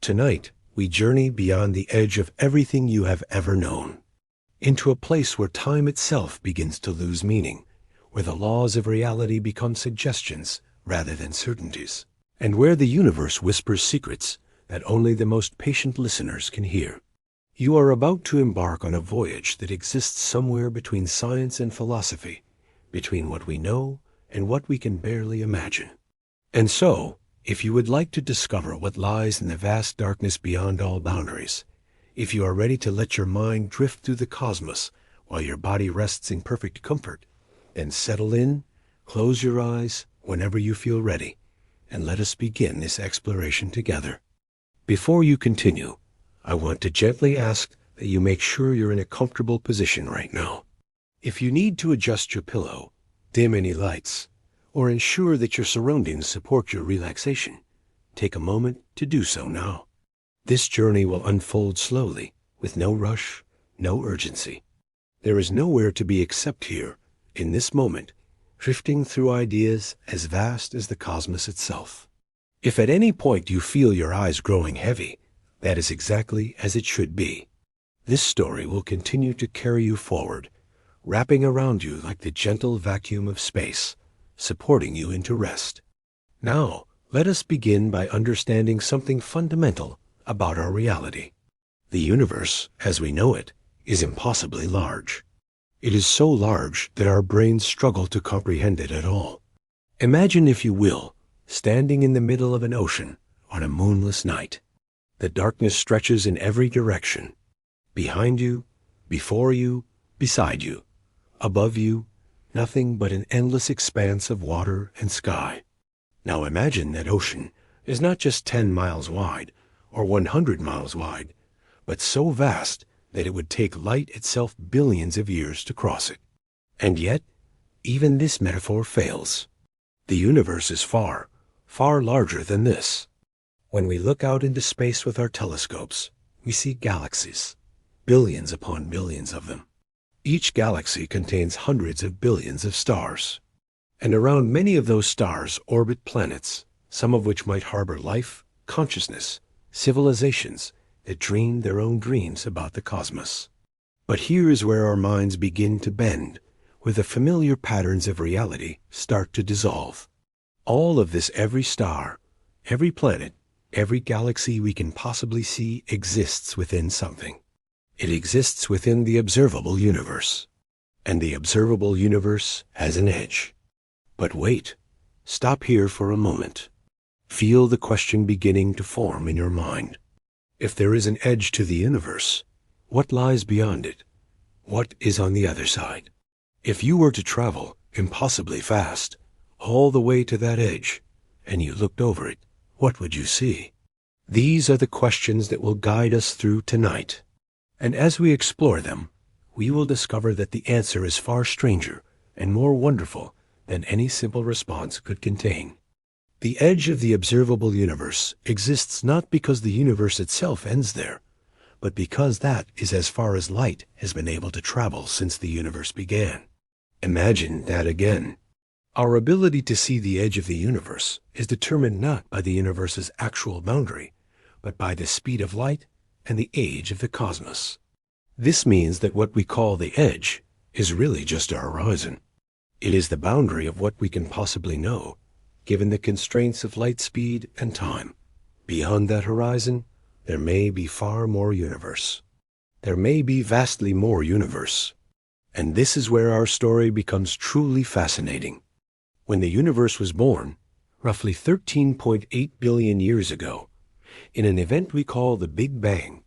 Tonight, we journey beyond the edge of everything you have ever known, into a place where time itself begins to lose meaning, where the laws of reality become suggestions rather than certainties, and where the universe whispers secrets that only the most patient listeners can hear. You are about to embark on a voyage that exists somewhere between science and philosophy, between what we know and what we can barely imagine. And so, if you would like to discover what lies in the vast darkness beyond all boundaries, if you are ready to let your mind drift through the cosmos while your body rests in perfect comfort, then settle in, close your eyes whenever you feel ready, and let us begin this exploration together. Before you continue, I want to gently ask that you make sure you're in a comfortable position right now. If you need to adjust your pillow, dim any lights, or ensure that your surroundings support your relaxation, take a moment to do so now. This journey will unfold slowly, with no rush, no urgency. There is nowhere to be except here, in this moment, drifting through ideas as vast as the cosmos itself. If at any point you feel your eyes growing heavy, that is exactly as it should be. This story will continue to carry you forward, wrapping around you like the gentle vacuum of space, supporting you into rest. Now, let us begin by understanding something fundamental about our reality. The universe, as we know it, is impossibly large. It is so large that our brains struggle to comprehend it at all. Imagine, if you will, standing in the middle of an ocean on a moonless night. The darkness stretches in every direction. Behind you, before you, beside you, above you, nothing but an endless expanse of water and sky. Now imagine that ocean is not just 10 miles wide or 100 miles wide, but so vast that it would take light itself billions of years to cross it. And yet, even this metaphor fails. The universe is far, far larger than this. When we look out into space with our telescopes, we see galaxies, billions upon billions of them. Each galaxy contains hundreds of billions of stars. And around many of those stars orbit planets, some of which might harbor life, consciousness, civilizations that dream their own dreams about the cosmos. But here is where our minds begin to bend, where the familiar patterns of reality start to dissolve. All of this, every star, every planet, every galaxy we can possibly see, exists within something. It exists within the observable universe. And the observable universe has an edge. But wait, stop here for a moment. Feel the question beginning to form in your mind. If there is an edge to the universe, what lies beyond it? What is on the other side? If you were to travel impossibly fast, all the way to that edge, and you looked over it, what would you see? These are the questions that will guide us through tonight. And as we explore them, we will discover that the answer is far stranger and more wonderful than any simple response could contain. The edge of the observable universe exists not because the universe itself ends there, but because that is as far as light has been able to travel since the universe began. Imagine that again. Our ability to see the edge of the universe is determined not by the universe's actual boundary, but by the speed of light and the age of the cosmos. This means that what we call the edge is really just a horizon. It is the boundary of what we can possibly know, given the constraints of light speed and time. Beyond that horizon, there may be far more universe. There may be vastly more universe. And this is where our story becomes truly fascinating. When the universe was born, roughly 13.8 billion years ago, in an event we call the Big Bang,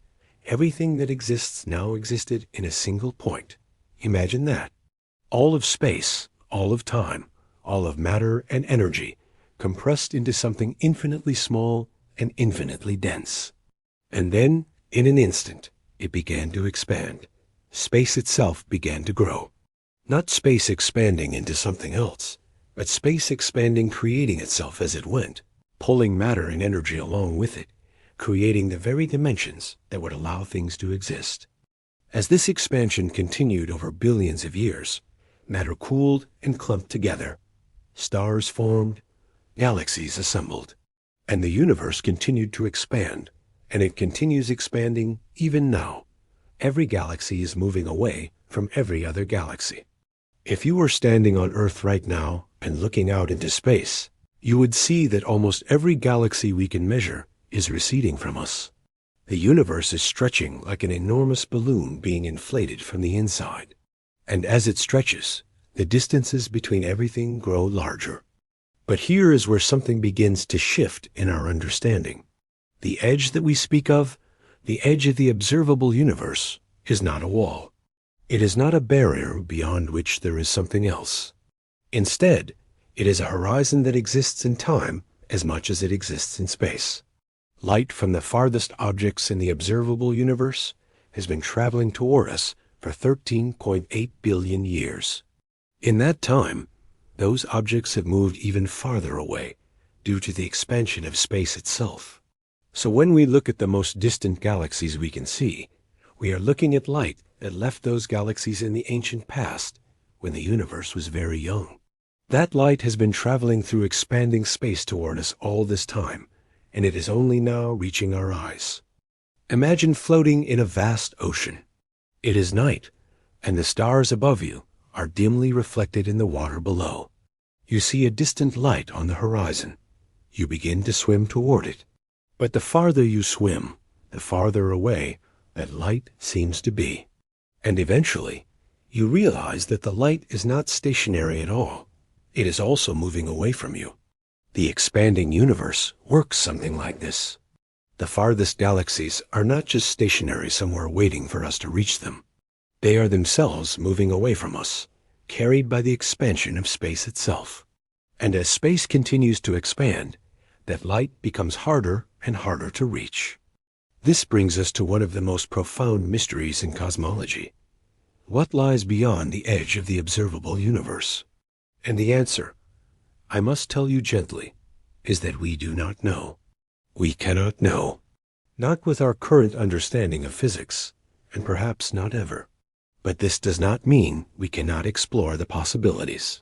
everything that exists now existed in a single point. Imagine that. All of space, all of time, all of matter and energy, compressed into something infinitely small and infinitely dense. And then, in an instant, it began to expand. Space itself began to grow. Not space expanding into something else, but space expanding, creating itself as it went, pulling matter and energy along with it, creating the very dimensions that would allow things to exist. As this expansion continued over billions of years, matter cooled and clumped together. Stars formed, galaxies assembled, and the universe continued to expand and it continues expanding even now. Every galaxy is moving away from every other galaxy. If you were standing on Earth right now and looking out into space, you would see that almost every galaxy we can measure is receding from us. The universe is stretching like an enormous balloon being inflated from the inside. And as it stretches, the distances between everything grow larger. But here is where something begins to shift in our understanding. The edge that we speak of, the edge of the observable universe, is not a wall. It is not a barrier beyond which there is something else. Instead, it is a horizon that exists in time as much as it exists in space. Light from the farthest objects in the observable universe has been traveling toward us for 13.8 billion years. In that time, those objects have moved even farther away due to the expansion of space itself. So when we look at the most distant galaxies we can see, we are looking at light that left those galaxies in the ancient past when the universe was very young. That light has been traveling through expanding space toward us all this time, and it is only now reaching our eyes. Imagine floating in a vast ocean. It is night, and the stars above you are dimly reflected in the water below. You see a distant light on the horizon. You begin to swim toward it. But the farther you swim, the farther away that light seems to be. And eventually, you realize that the light is not stationary at all. It is also moving away from you. The expanding universe works something like this. The farthest galaxies are not just stationary somewhere waiting for us to reach them. They are themselves moving away from us, carried by the expansion of space itself. And as space continues to expand, that light becomes harder and harder to reach. This brings us to one of the most profound mysteries in cosmology. What lies beyond the edge of the observable universe? And the answer, I must tell you gently, is that we do not know. We cannot know. Not with our current understanding of physics, and perhaps not ever. But this does not mean we cannot explore the possibilities.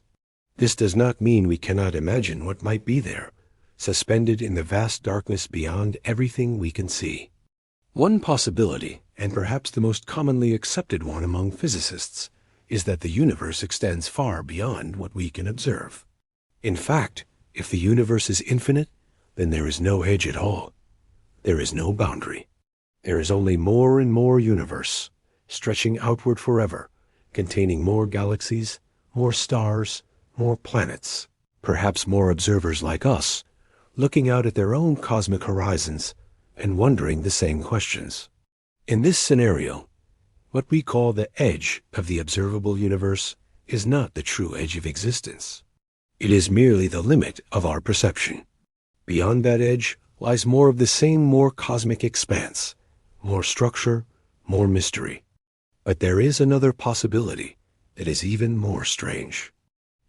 This does not mean we cannot imagine what might be there, suspended in the vast darkness beyond everything we can see. One possibility, and perhaps the most commonly accepted one among physicists, is that the universe extends far beyond what we can observe. In fact, if the universe is infinite, then there is no edge at all. There is no boundary. There is only more and more universe, stretching outward forever, containing more galaxies, more stars, more planets, perhaps more observers like us, looking out at their own cosmic horizons and wondering the same questions. In this scenario, what we call the edge of the observable universe is not the true edge of existence. It is merely the limit of our perception. Beyond that edge lies more of the same more cosmic expanse, more structure, more mystery. But there is another possibility that is even more strange,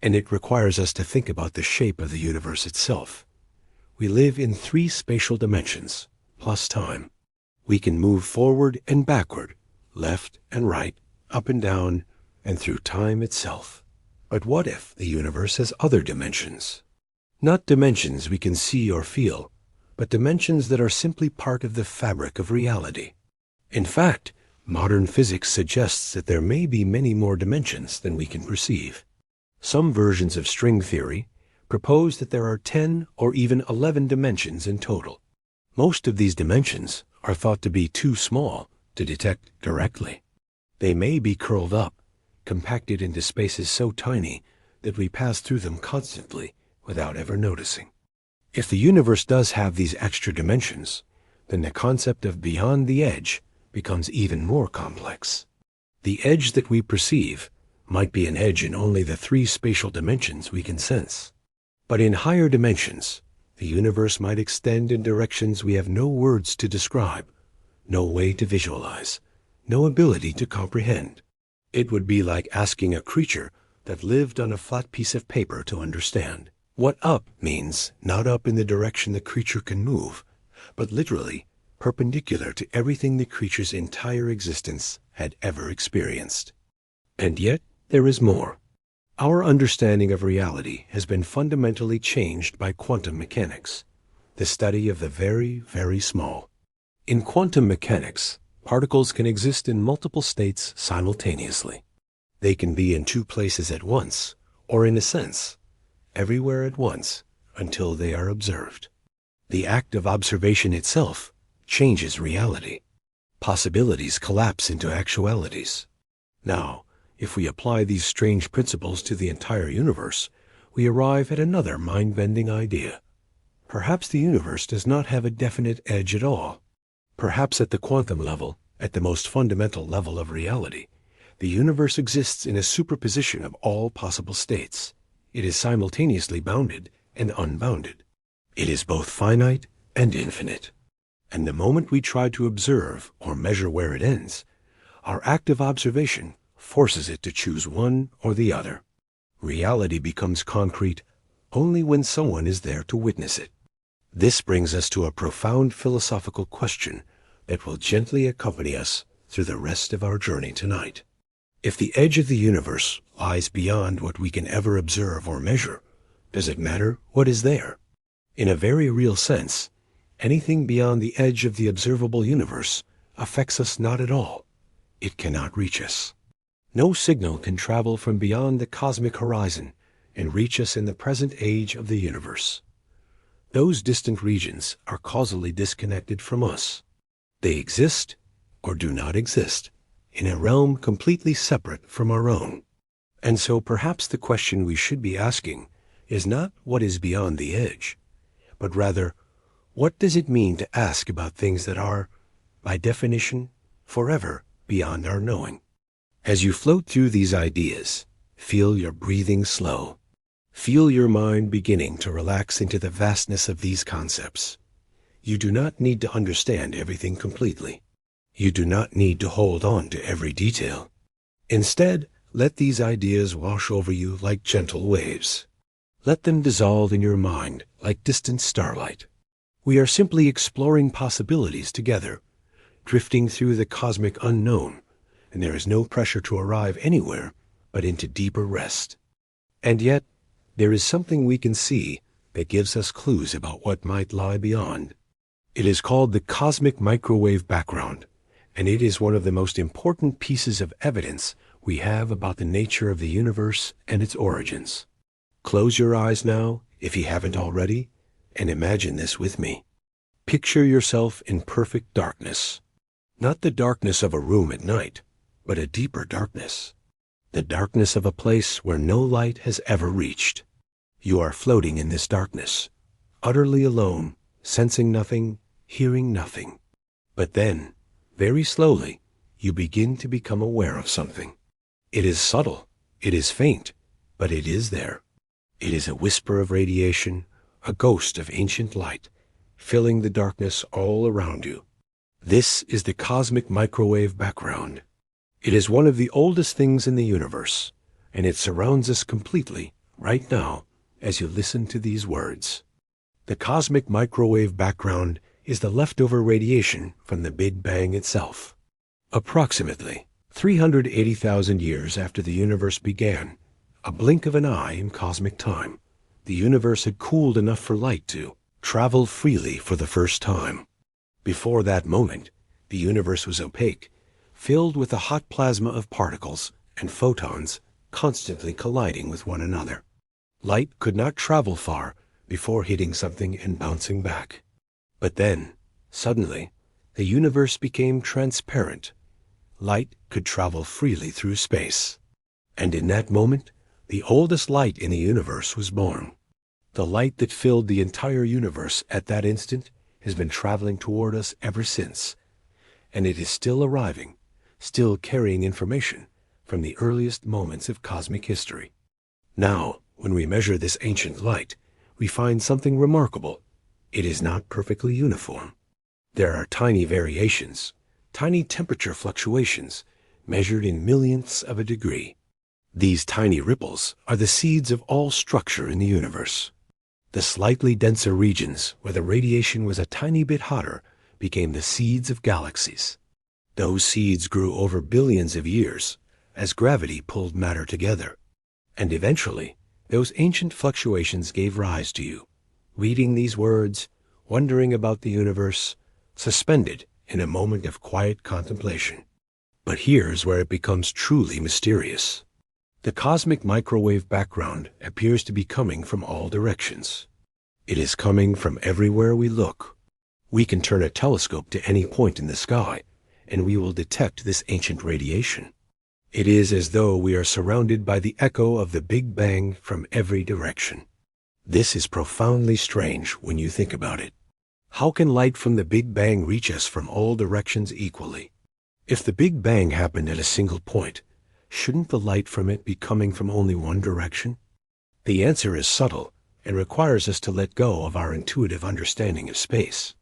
and it requires us to think about the shape of the universe itself. We live in 3 spatial dimensions, plus time. We can move forward and backward, left and right, up and down, and through time itself. But what if the universe has other dimensions? Not dimensions we can see or feel, but dimensions that are simply part of the fabric of reality. In fact, modern physics suggests that there may be many more dimensions than we can perceive. Some versions of string theory propose that there are 10 or even 11 dimensions in total. Most of these dimensions are thought to be too small to detect directly. They may be curled up, compacted into spaces so tiny that we pass through them constantly without ever noticing. If the universe does have these extra dimensions, then the concept of beyond the edge becomes even more complex. The edge that we perceive might be an edge in only the 3 spatial dimensions we can sense. But in higher dimensions, the universe might extend in directions we have no words to describe, no way to visualize, no ability to comprehend. It would be like asking a creature that lived on a flat piece of paper to understand. What up means not up in the direction the creature can move, but literally perpendicular to everything the creature's entire existence had ever experienced. And yet, there is more. Our understanding of reality has been fundamentally changed by quantum mechanics, the study of the very, very small. In quantum mechanics, particles can exist in multiple states simultaneously. They can be in two places at once, or in a sense, everywhere at once, until they are observed. The act of observation itself changes reality. Possibilities collapse into actualities. Now, if we apply these strange principles to the entire universe, we arrive at another mind-bending idea. Perhaps the universe does not have a definite edge at all. Perhaps at the quantum level, at the most fundamental level of reality, the universe exists in a superposition of all possible states. It is simultaneously bounded and unbounded. It is both finite and infinite. And the moment we try to observe or measure where it ends, our act of observation forces it to choose one or the other. Reality becomes concrete only when someone is there to witness it. This brings us to a profound philosophical question that will gently accompany us through the rest of our journey tonight. If the edge of the universe lies beyond what we can ever observe or measure, does it matter what is there? In a very real sense, anything beyond the edge of the observable universe affects us not at all. It cannot reach us. No signal can travel from beyond the cosmic horizon and reach us in the present age of the universe. Those distant regions are causally disconnected from us. They exist or do not exist in a realm completely separate from our own. And so perhaps the question we should be asking is not what is beyond the edge, but rather, what does it mean to ask about things that are, by definition, forever beyond our knowing? As you float through these ideas, feel your breathing slow. Feel your mind beginning to relax into the vastness of these concepts. You do not need to understand everything completely. You do not need to hold on to every detail. Instead, let these ideas wash over you like gentle waves. Let them dissolve in your mind like distant starlight. We are simply exploring possibilities together, drifting through the cosmic unknown, and there is no pressure to arrive anywhere but into deeper rest. And yet, there is something we can see that gives us clues about what might lie beyond. It is called the cosmic microwave background, and it is one of the most important pieces of evidence we have about the nature of the universe and its origins. Close your eyes now, if you haven't already, and imagine this with me. Picture yourself in perfect darkness. Not the darkness of a room at night, but a deeper darkness. The darkness of a place where no light has ever reached. You are floating in this darkness, utterly alone, sensing nothing, hearing nothing. But then, very slowly, you begin to become aware of something. It is subtle, it is faint, but it is there. It is a whisper of radiation, a ghost of ancient light, filling the darkness all around you. This is the cosmic microwave background. It is one of the oldest things in the universe, and it surrounds us completely, right now, as you listen to these words. The cosmic microwave background is the leftover radiation from the Big Bang itself. Approximately 380,000 years after the universe began, a blink of an eye in cosmic time, the universe had cooled enough for light to travel freely for the first time. Before that moment, the universe was opaque, filled with a hot plasma of particles and photons constantly colliding with one another. Light could not travel far before hitting something and bouncing back. But then, suddenly, the universe became transparent. Light could travel freely through space. And in that moment, the oldest light in the universe was born. The light that filled the entire universe at that instant has been traveling toward us ever since. And it is still arriving, still carrying information from the earliest moments of cosmic history. Now, when we measure this ancient light, we find something remarkable. It is not perfectly uniform. There are tiny variations, tiny temperature fluctuations, measured in millionths of a degree. These tiny ripples are the seeds of all structure in the universe. The slightly denser regions where the radiation was a tiny bit hotter became the seeds of galaxies. Those seeds grew over billions of years as gravity pulled matter together. And eventually, those ancient fluctuations gave rise to you, reading these words, wondering about the universe, suspended in a moment of quiet contemplation. But here's where it becomes truly mysterious. The cosmic microwave background appears to be coming from all directions. It is coming from everywhere we look. We can turn a telescope to any point in the sky, and we will detect this ancient radiation. It is as though we are surrounded by the echo of the Big Bang from every direction. This is profoundly strange when you think about it. How can light from the Big Bang reach us from all directions equally? If the Big Bang happened at a single point, shouldn't the light from it be coming from only one direction? The answer is subtle and requires us to let go of our intuitive understanding of space.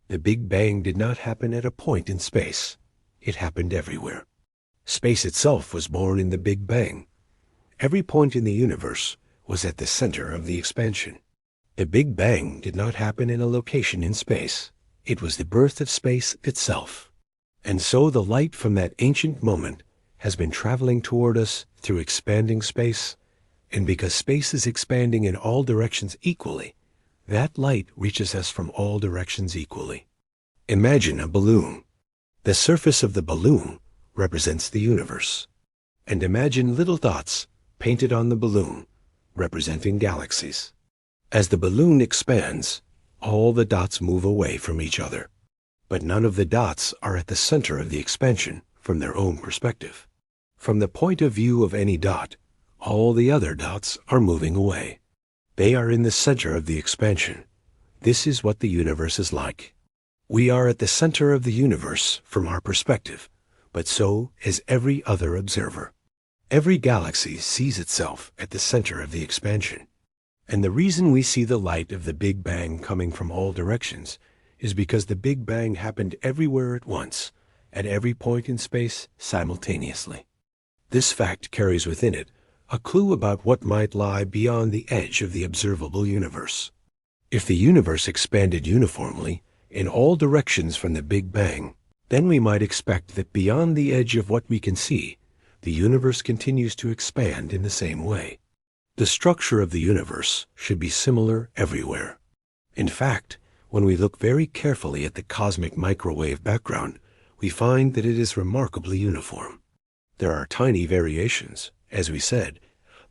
The Big Bang did not happen at a point in space. It happened everywhere. Space itself was born in the Big Bang. Every point in the universe was at the center of the expansion. The Big Bang did not happen in a location in space. It was the birth of space itself. And so the light from that ancient moment has been traveling toward us through expanding space, and because space is expanding in all directions equally, that light reaches us from all directions equally. Imagine a balloon. The surface of the balloon represents the universe. And imagine little dots painted on the balloon, representing galaxies. As the balloon expands, all the dots move away from each other. But none of the dots are at the center of the expansion from their own perspective. From the point of view of any dot, all the other dots are moving away. They are in the center of the expansion. This is what the universe is like. We are at the center of the universe from our perspective, but so is every other observer. Every galaxy sees itself at the center of the expansion. And the reason we see the light of the Big Bang coming from all directions is because the Big Bang happened everywhere at once, at every point in space simultaneously. This fact carries within it a clue about what might lie beyond the edge of the observable universe. If the universe expanded uniformly in all directions from the Big Bang, then we might expect that beyond the edge of what we can see, the universe continues to expand in the same way. The structure of the universe should be similar everywhere. In fact, when we look very carefully at the cosmic microwave background, we find that it is remarkably uniform. There are tiny variations, as we said,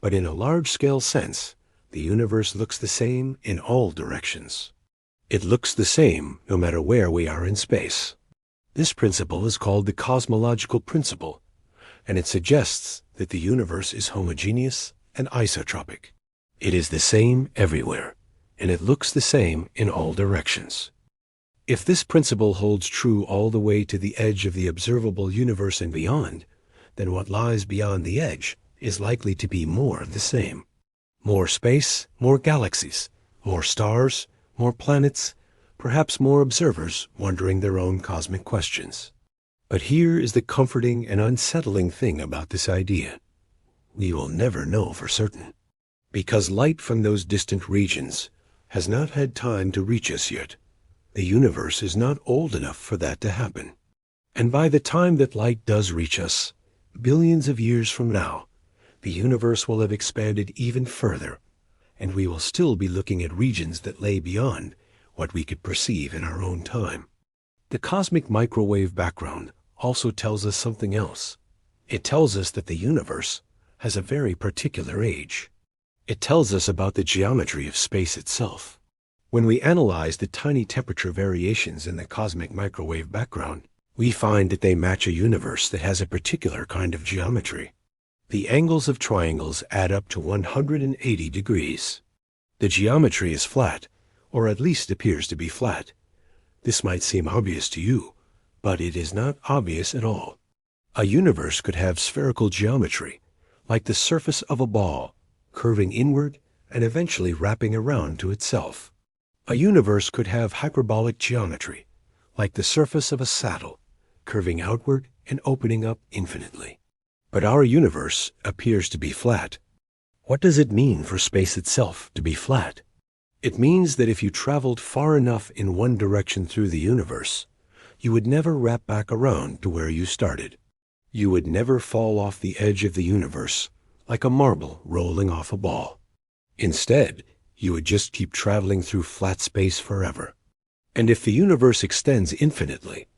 but in a large-scale sense, the universe looks the same in all directions. It looks the same no matter where we are in space. This principle is called the cosmological principle, and it suggests that the universe is homogeneous and isotropic. It is the same everywhere, and it looks the same in all directions. If this principle holds true all the way to the edge of the observable universe and beyond, then what lies beyond the edge is likely to be more of the same. More space, more galaxies, more stars, more planets, perhaps more observers wondering their own cosmic questions. But here is the comforting and unsettling thing about this idea. We will never know for certain, because light from those distant regions has not had time to reach us yet. The universe is not old enough for that to happen. And by the time that light does reach us, billions of years from now, the universe will have expanded even further, and we will still be looking at regions that lay beyond what we could perceive in our own time. The cosmic microwave background also tells us something else. It tells us that the universe has a very particular age. It tells us about the geometry of space itself. When we analyze the tiny temperature variations in the cosmic microwave background, we find that they match a universe that has a particular kind of geometry. The angles of triangles add up to 180 degrees. The geometry is flat, or at least appears to be flat. This might seem obvious to you, but it is not obvious at all. A universe could have spherical geometry, like the surface of a ball, curving inward and eventually wrapping around to itself. A universe could have hyperbolic geometry, like the surface of a saddle, curving outward and opening up infinitely. But our universe appears to be flat. What does it mean for space itself to be flat? It means that if you traveled far enough in one direction through the universe, you would never wrap back around to where you started. You would never fall off the edge of the universe like a marble rolling off a ball. Instead, you would just keep traveling through flat space forever. And if the universe extends infinitely,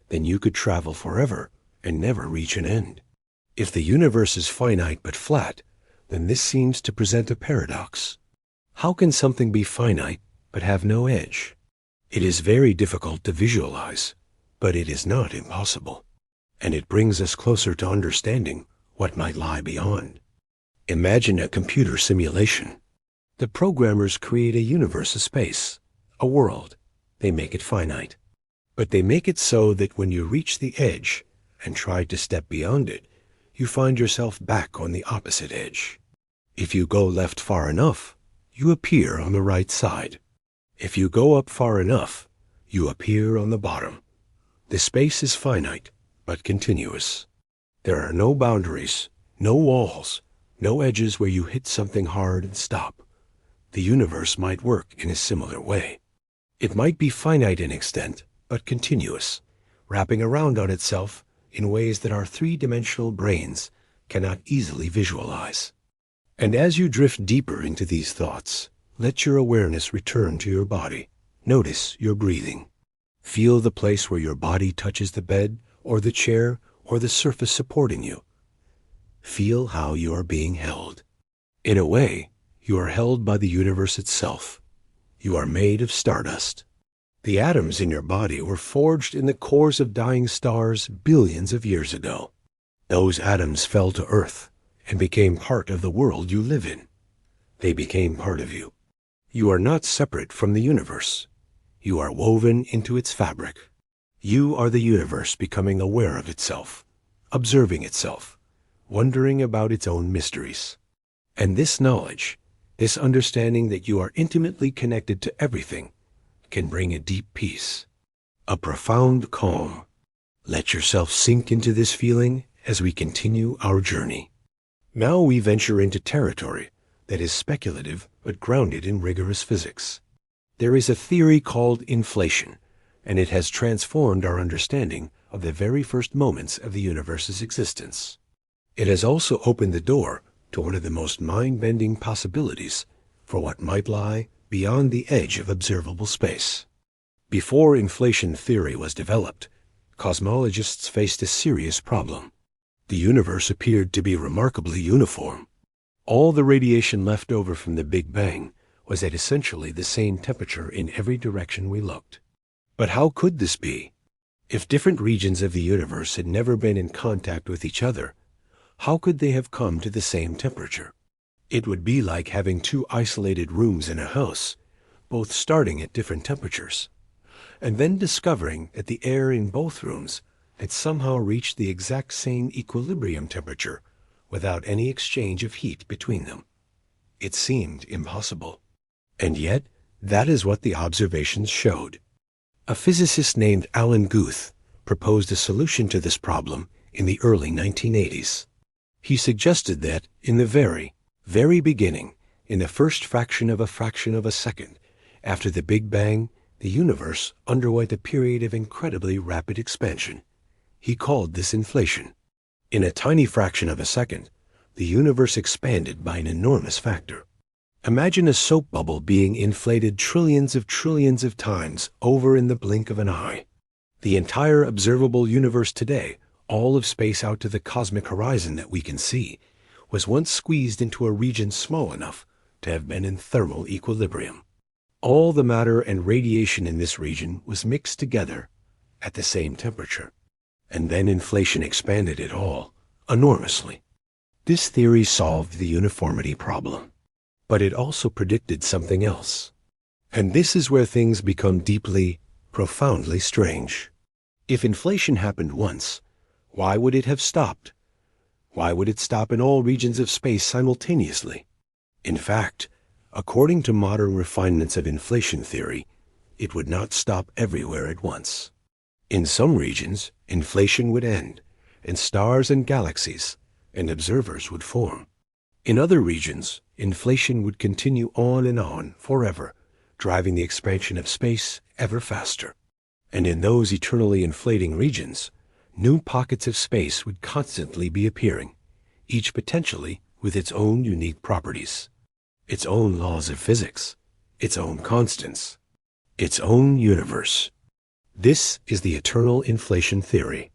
then you could travel forever and never reach an end. If the universe is finite but flat, then this seems to present a paradox. How can something be finite but have no edge? It is very difficult to visualize, but it is not impossible. And it brings us closer to understanding what might lie beyond. Imagine a computer simulation. The programmers create a universe of space, a world. They make it finite. But they make it so that when you reach the edge and try to step beyond it, you find yourself back on the opposite edge. If you go left far enough, you appear on the right side. If you go up far enough, you appear on the bottom. The space is finite, but continuous. There are no boundaries, no walls, no edges where you hit something hard and stop. The universe might work in a similar way. It might be finite in extent, but continuous, wrapping around on itself in ways that our three-dimensional brains cannot easily visualize. And as you drift deeper into these thoughts, let your awareness return to your body. Notice your breathing. Feel the place where your body touches the bed or the chair or the surface supporting you. Feel how you are being held. In a way, you are held by the universe itself. You are made of stardust. The atoms in your body were forged in the cores of dying stars billions of years ago. Those atoms fell to Earth and became part of the world you live in. They became part of you. You are not separate from the universe. You are woven into its fabric. You are the universe becoming aware of itself, observing itself, wondering about its own mysteries. And this knowledge, this understanding that you are intimately connected to everything, can bring a deep peace, a profound calm. Let yourself sink into this feeling as we continue our journey. Now we venture into territory that is speculative but grounded in rigorous physics. There is a theory called inflation, and it has transformed our understanding of the very first moments of the universe's existence. It has also opened the door to one of the most mind-bending possibilities for what might lie beyond the edge of observable space. Before inflation theory was developed, cosmologists faced a serious problem. The universe appeared to be remarkably uniform. All the radiation left over from the Big Bang was at essentially the same temperature in every direction we looked. But how could this be? If different regions of the universe had never been in contact with each other, how could they have come to the same temperature? It would be like having two isolated rooms in a house, both starting at different temperatures, and then discovering that the air in both rooms had somehow reached the exact same equilibrium temperature without any exchange of heat between them. It seemed impossible. And yet, that is what the observations showed. A physicist named Alan Guth proposed a solution to this problem in the early 1980s. He suggested that in the very beginning, in the first fraction of a second, after the Big Bang, the universe underwent a period of incredibly rapid expansion. He called this inflation. In a tiny fraction of a second, the universe expanded by an enormous factor. Imagine a soap bubble being inflated trillions of times over in the blink of an eye. The entire observable universe today, all of space out to the cosmic horizon that we can see, was once squeezed into a region small enough to have been in thermal equilibrium. All the matter and radiation in this region was mixed together at the same temperature. And then inflation expanded it all, enormously. This theory solved the uniformity problem. But it also predicted something else. And this is where things become deeply, profoundly strange. If inflation happened once, why would it have stopped? Why would it stop in all regions of space simultaneously? In fact, according to modern refinements of inflation theory, it would not stop everywhere at once. In some regions, inflation would end, and stars and galaxies and observers would form. In other regions, inflation would continue on forever, driving the expansion of space ever faster. And in those eternally inflating regions, new pockets of space would constantly be appearing, each potentially with its own unique properties, its own laws of physics, its own constants, its own universe. This is the eternal inflation theory,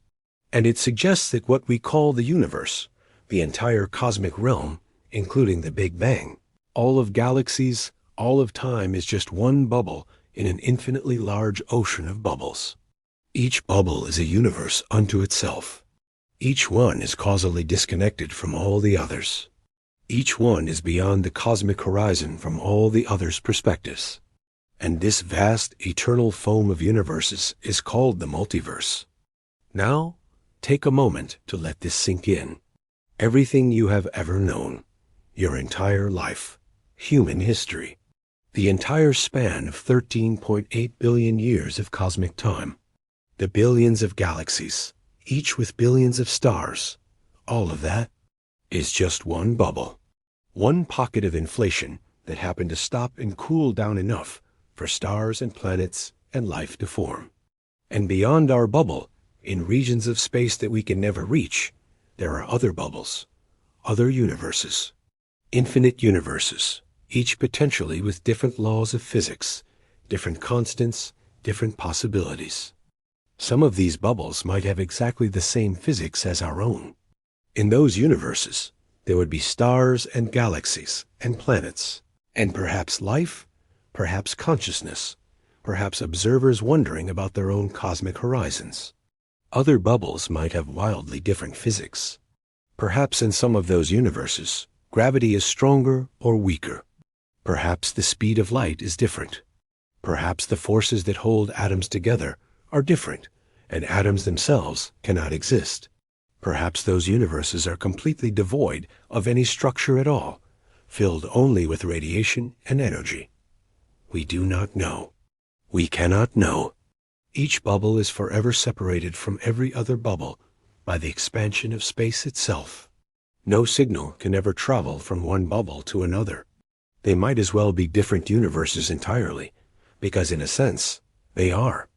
and it suggests that what we call the universe, the entire cosmic realm, including the Big Bang, all of galaxies, all of time is just one bubble in an infinitely large ocean of bubbles. Each bubble is a universe unto itself. Each one is causally disconnected from all the others. Each one is beyond the cosmic horizon from all the others' perspectives. And this vast, eternal foam of universes is called the multiverse. Now, take a moment to let this sink in. Everything you have ever known, your entire life, human history, the entire span of 13.8 billion years of cosmic time, the billions of galaxies, each with billions of stars, all of that is just one bubble. One pocket of inflation that happened to stop and cool down enough for stars and planets and life to form. And beyond our bubble, in regions of space that we can never reach, there are other bubbles, other universes, infinite universes, each potentially with different laws of physics, different constants, different possibilities. Some of these bubbles might have exactly the same physics as our own. In those universes, there would be stars and galaxies and planets, and perhaps life, perhaps consciousness, perhaps observers wondering about their own cosmic horizons. Other bubbles might have wildly different physics. Perhaps in some of those universes, gravity is stronger or weaker. Perhaps the speed of light is different. Perhaps the forces that hold atoms together are different, and atoms themselves cannot exist. Perhaps those universes are completely devoid of any structure at all, filled only with radiation and energy. We do not know. We cannot know. Each bubble is forever separated from every other bubble by the expansion of space itself. No signal can ever travel from one bubble to another. They might as well be different universes entirely, because in a sense, they are.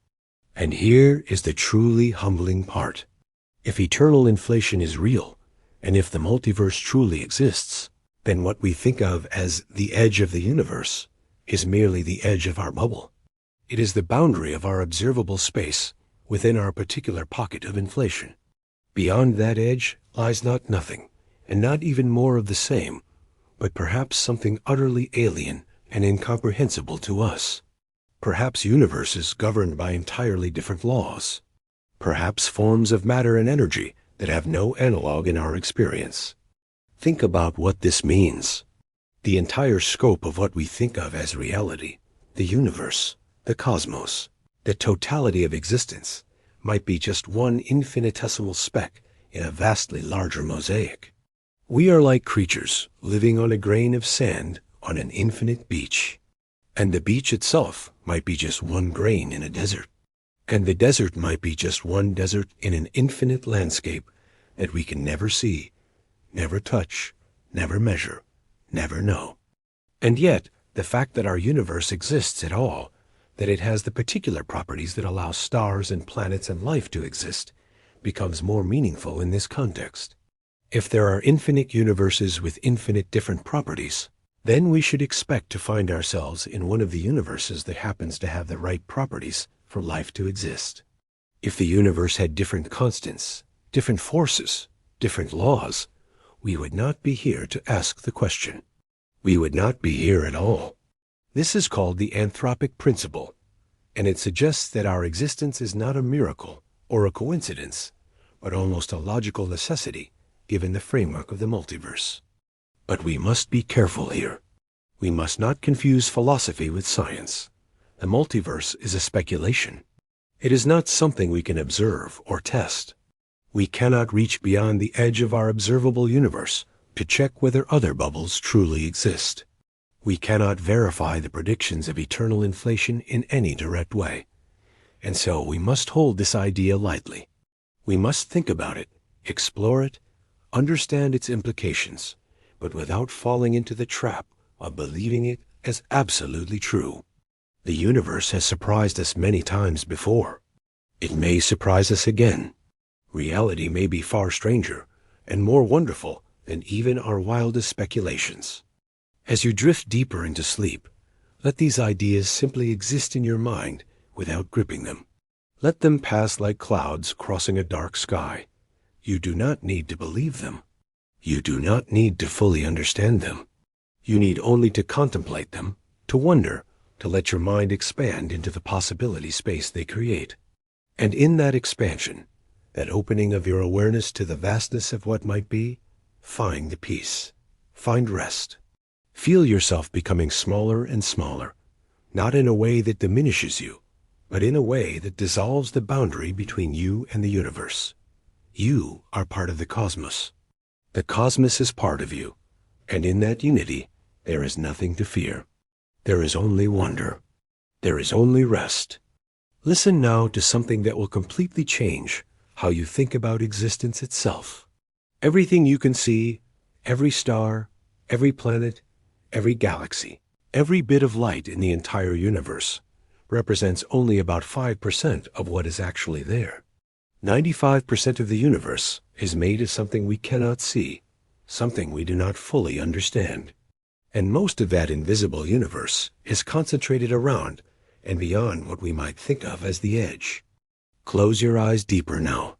And here is the truly humbling part. If eternal inflation is real, and if the multiverse truly exists, then what we think of as the edge of the universe is merely the edge of our bubble. It is the boundary of our observable space within our particular pocket of inflation. Beyond that edge lies not nothing, and not even more of the same, but perhaps something utterly alien and incomprehensible to us. Perhaps universes governed by entirely different laws. Perhaps forms of matter and energy that have no analog in our experience. Think about what this means. The entire scope of what we think of as reality, the universe, the cosmos, the totality of existence, might be just one infinitesimal speck in a vastly larger mosaic. We are like creatures living on a grain of sand on an infinite beach. And the beach itself might be just one grain in a desert. And the desert might be just one desert in an infinite landscape that we can never see, never touch, never measure, never know. And yet, the fact that our universe exists at all, that it has the particular properties that allow stars and planets and life to exist, becomes more meaningful in this context. If there are infinite universes with infinite different properties, then we should expect to find ourselves in one of the universes that happens to have the right properties for life to exist. If the universe had different constants, different forces, different laws, we would not be here to ask the question. We would not be here at all. This is called the anthropic principle, and it suggests that our existence is not a miracle or a coincidence, but almost a logical necessity given the framework of the multiverse. But we must be careful here. We must not confuse philosophy with science. The multiverse is a speculation. It is not something we can observe or test. We cannot reach beyond the edge of our observable universe to check whether other bubbles truly exist. We cannot verify the predictions of eternal inflation in any direct way. And so we must hold this idea lightly. We must think about it, explore it, understand its implications, but without falling into the trap of believing it as absolutely true. The universe has surprised us many times before. It may surprise us again. Reality may be far stranger and more wonderful than even our wildest speculations. As you drift deeper into sleep, let these ideas simply exist in your mind without gripping them. Let them pass like clouds crossing a dark sky. You do not need to believe them. You do not need to fully understand them. You need only to contemplate them, to wonder, to let your mind expand into the possibility space they create. And in that expansion, that opening of your awareness to the vastness of what might be, find the peace, find rest. Feel yourself becoming smaller and smaller, not in a way that diminishes you, but in a way that dissolves the boundary between you and the universe. You are part of the cosmos. The cosmos is part of you, and in that unity, there is nothing to fear. There is only wonder. There is only rest. Listen now to something that will completely change how you think about existence itself. Everything you can see, every star, every planet, every galaxy, every bit of light in the entire universe represents only about 5% of what is actually there. 95% of the universe is made of something we cannot see, something we do not fully understand. And most of that invisible universe is concentrated around and beyond what we might think of as the edge. Close your eyes deeper now.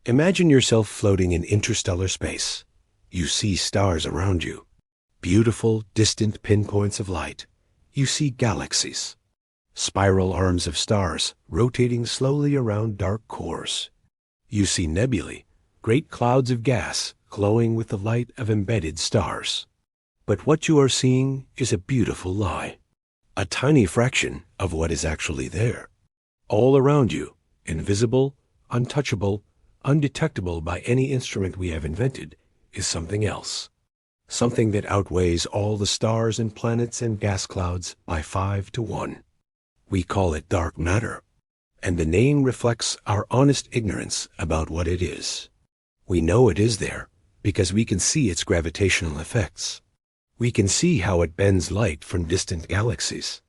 Imagine yourself floating in interstellar space. You see stars around you, beautiful, distant pinpoints of light. You see galaxies, spiral arms of stars rotating slowly around dark cores. You see nebulae, great clouds of gas glowing with the light of embedded stars. But what you are seeing is a beautiful lie, a tiny fraction of what is actually there. All around you, invisible, untouchable, undetectable by any instrument we have invented, is something else. Something that outweighs all the stars and planets and gas clouds by 5 to 1. We call it dark matter, and the name reflects our honest ignorance about what it is. We know it is there because we can see its gravitational effects. We can see how it bends light from distant galaxies.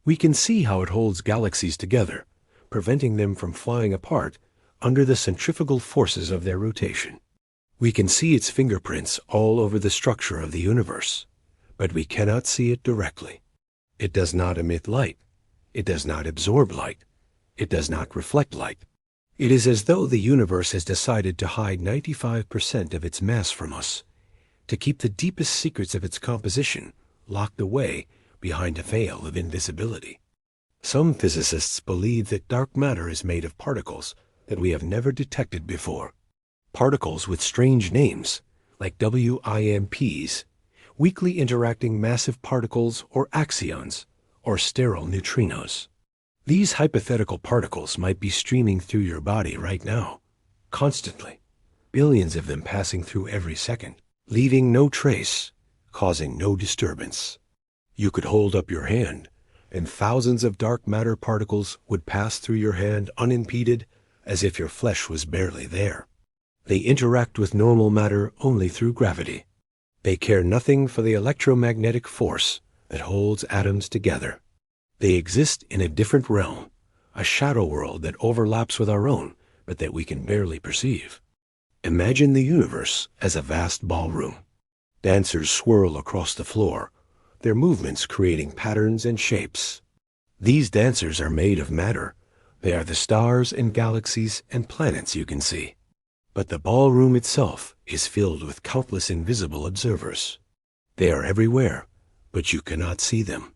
We can see how it holds galaxies together, preventing them from flying apart under the centrifugal forces of their rotation. We can see its fingerprints all over the structure of the universe, but we cannot see it directly. It does not emit light. It does not absorb light. It does not reflect light. It is as though the universe has decided to hide 95% of its mass from us, to keep the deepest secrets of its composition locked away behind a veil of invisibility. Some physicists believe that dark matter is made of particles that we have never detected before. Particles with strange names, like WIMPs, weakly interacting massive particles or axions, or sterile neutrinos. These hypothetical particles might be streaming through your body right now, constantly, billions of them passing through every second, leaving no trace, causing no disturbance. You could hold up your hand, and thousands of dark matter particles would pass through your hand unimpeded, as if your flesh was barely there. They interact with normal matter only through gravity. They care nothing for the electromagnetic force that holds atoms together. They exist in a different realm, a shadow world that overlaps with our own, but that we can barely perceive. Imagine the universe as a vast ballroom. Dancers swirl across the floor, their movements creating patterns and shapes. These dancers are made of matter. They are the stars and galaxies and planets you can see. But the ballroom itself is filled with countless invisible observers. They are everywhere, but you cannot see them.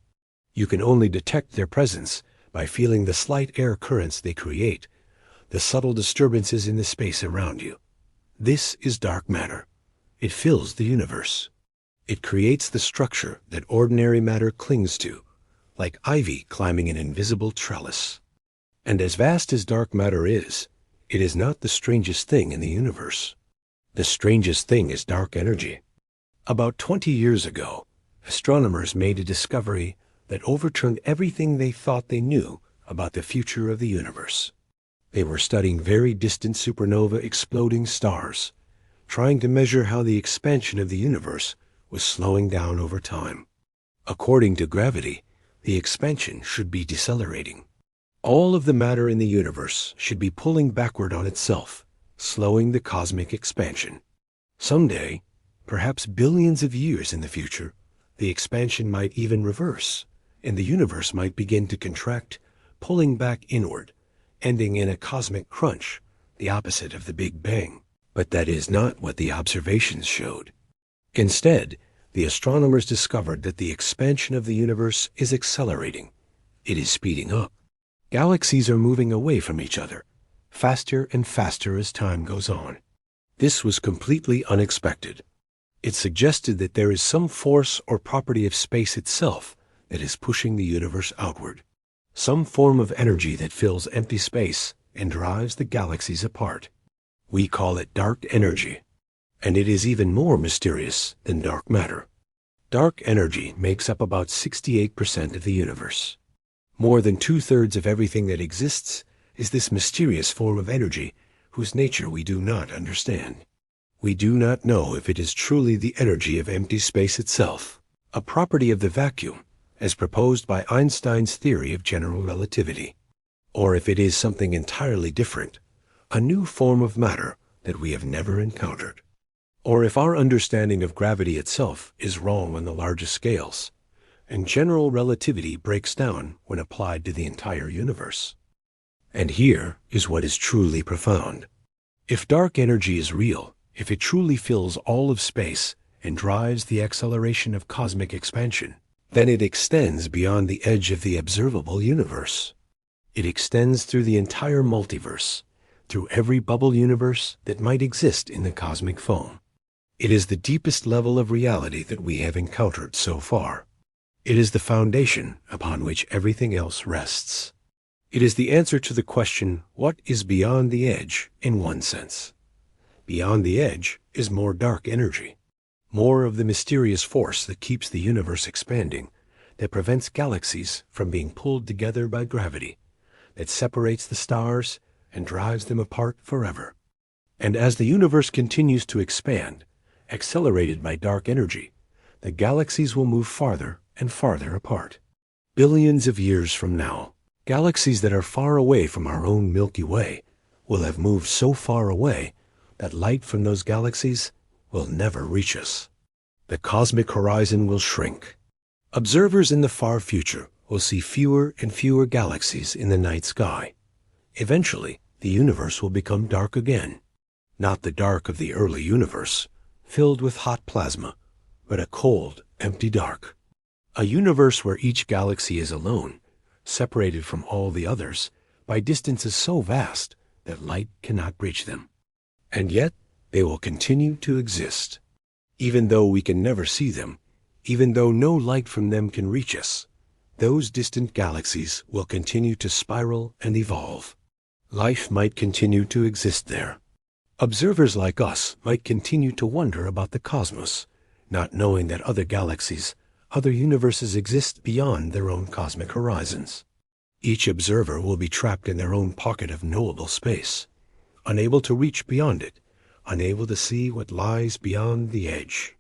You can only detect their presence by feeling the slight air currents they create, the subtle disturbances in the space around you. This is dark matter. It fills the universe. It creates the structure that ordinary matter clings to, like ivy climbing an invisible trellis. And as vast as dark matter is, it is not the strangest thing in the universe. The strangest thing is dark energy. About 20 years ago, astronomers made a discovery that overturned everything they thought they knew about the future of the universe. They were studying very distant supernova exploding stars, trying to measure how the expansion of the universe was slowing down over time. According to gravity, the expansion should be decelerating. All of the matter in the universe should be pulling backward on itself, slowing the cosmic expansion. Someday, perhaps billions of years in the future, the expansion might even reverse, and the universe might begin to contract, pulling back inward, ending in a cosmic crunch, the opposite of the Big Bang. But that is not what the observations showed. Instead, the astronomers discovered that the expansion of the universe is accelerating. It is speeding up. Galaxies are moving away from each other, faster and faster as time goes on. This was completely unexpected. It suggested that there is some force or property of space itself that is pushing the universe outward. Some form of energy that fills empty space and drives the galaxies apart. We call it dark energy, and it is even more mysterious than dark matter. Dark energy makes up about 68% of the universe. More than 2/3 of everything that exists is this mysterious form of energy whose nature we do not understand. We do not know if it is truly the energy of empty space itself, a property of the vacuum, as proposed by Einstein's theory of general relativity, or if it is something entirely different, a new form of matter that we have never encountered, or if our understanding of gravity itself is wrong on the largest scales, and general relativity breaks down when applied to the entire universe. And here is what is truly profound. If dark energy is real, if it truly fills all of space and drives the acceleration of cosmic expansion, then it extends beyond the edge of the observable universe. It extends through the entire multiverse, through every bubble universe that might exist in the cosmic foam. It is the deepest level of reality that we have encountered so far. It is the foundation upon which everything else rests. It is the answer to the question, what is beyond the edge, in one sense. Beyond the edge is more dark energy, more of the mysterious force that keeps the universe expanding, that prevents galaxies from being pulled together by gravity, that separates the stars and drives them apart forever. And as the universe continues to expand, accelerated by dark energy, the galaxies will move farther and farther apart. Billions of years from now, galaxies that are far away from our own Milky Way will have moved so far away that light from those galaxies will never reach us. The cosmic horizon will shrink. Observers in the far future will see fewer and fewer galaxies in the night sky. Eventually, the universe will become dark again. Not the dark of the early universe, filled with hot plasma, but a cold, empty dark. A universe where each galaxy is alone, separated from all the others by distances so vast that light cannot reach them. And yet, they will continue to exist. Even though we can never see them, even though no light from them can reach us, those distant galaxies will continue to spiral and evolve. Life might continue to exist there. Observers like us might continue to wonder about the cosmos, not knowing that other galaxies, other universes exist beyond their own cosmic horizons. Each observer will be trapped in their own pocket of knowable space, unable to reach beyond it, unable to see what lies beyond the edge.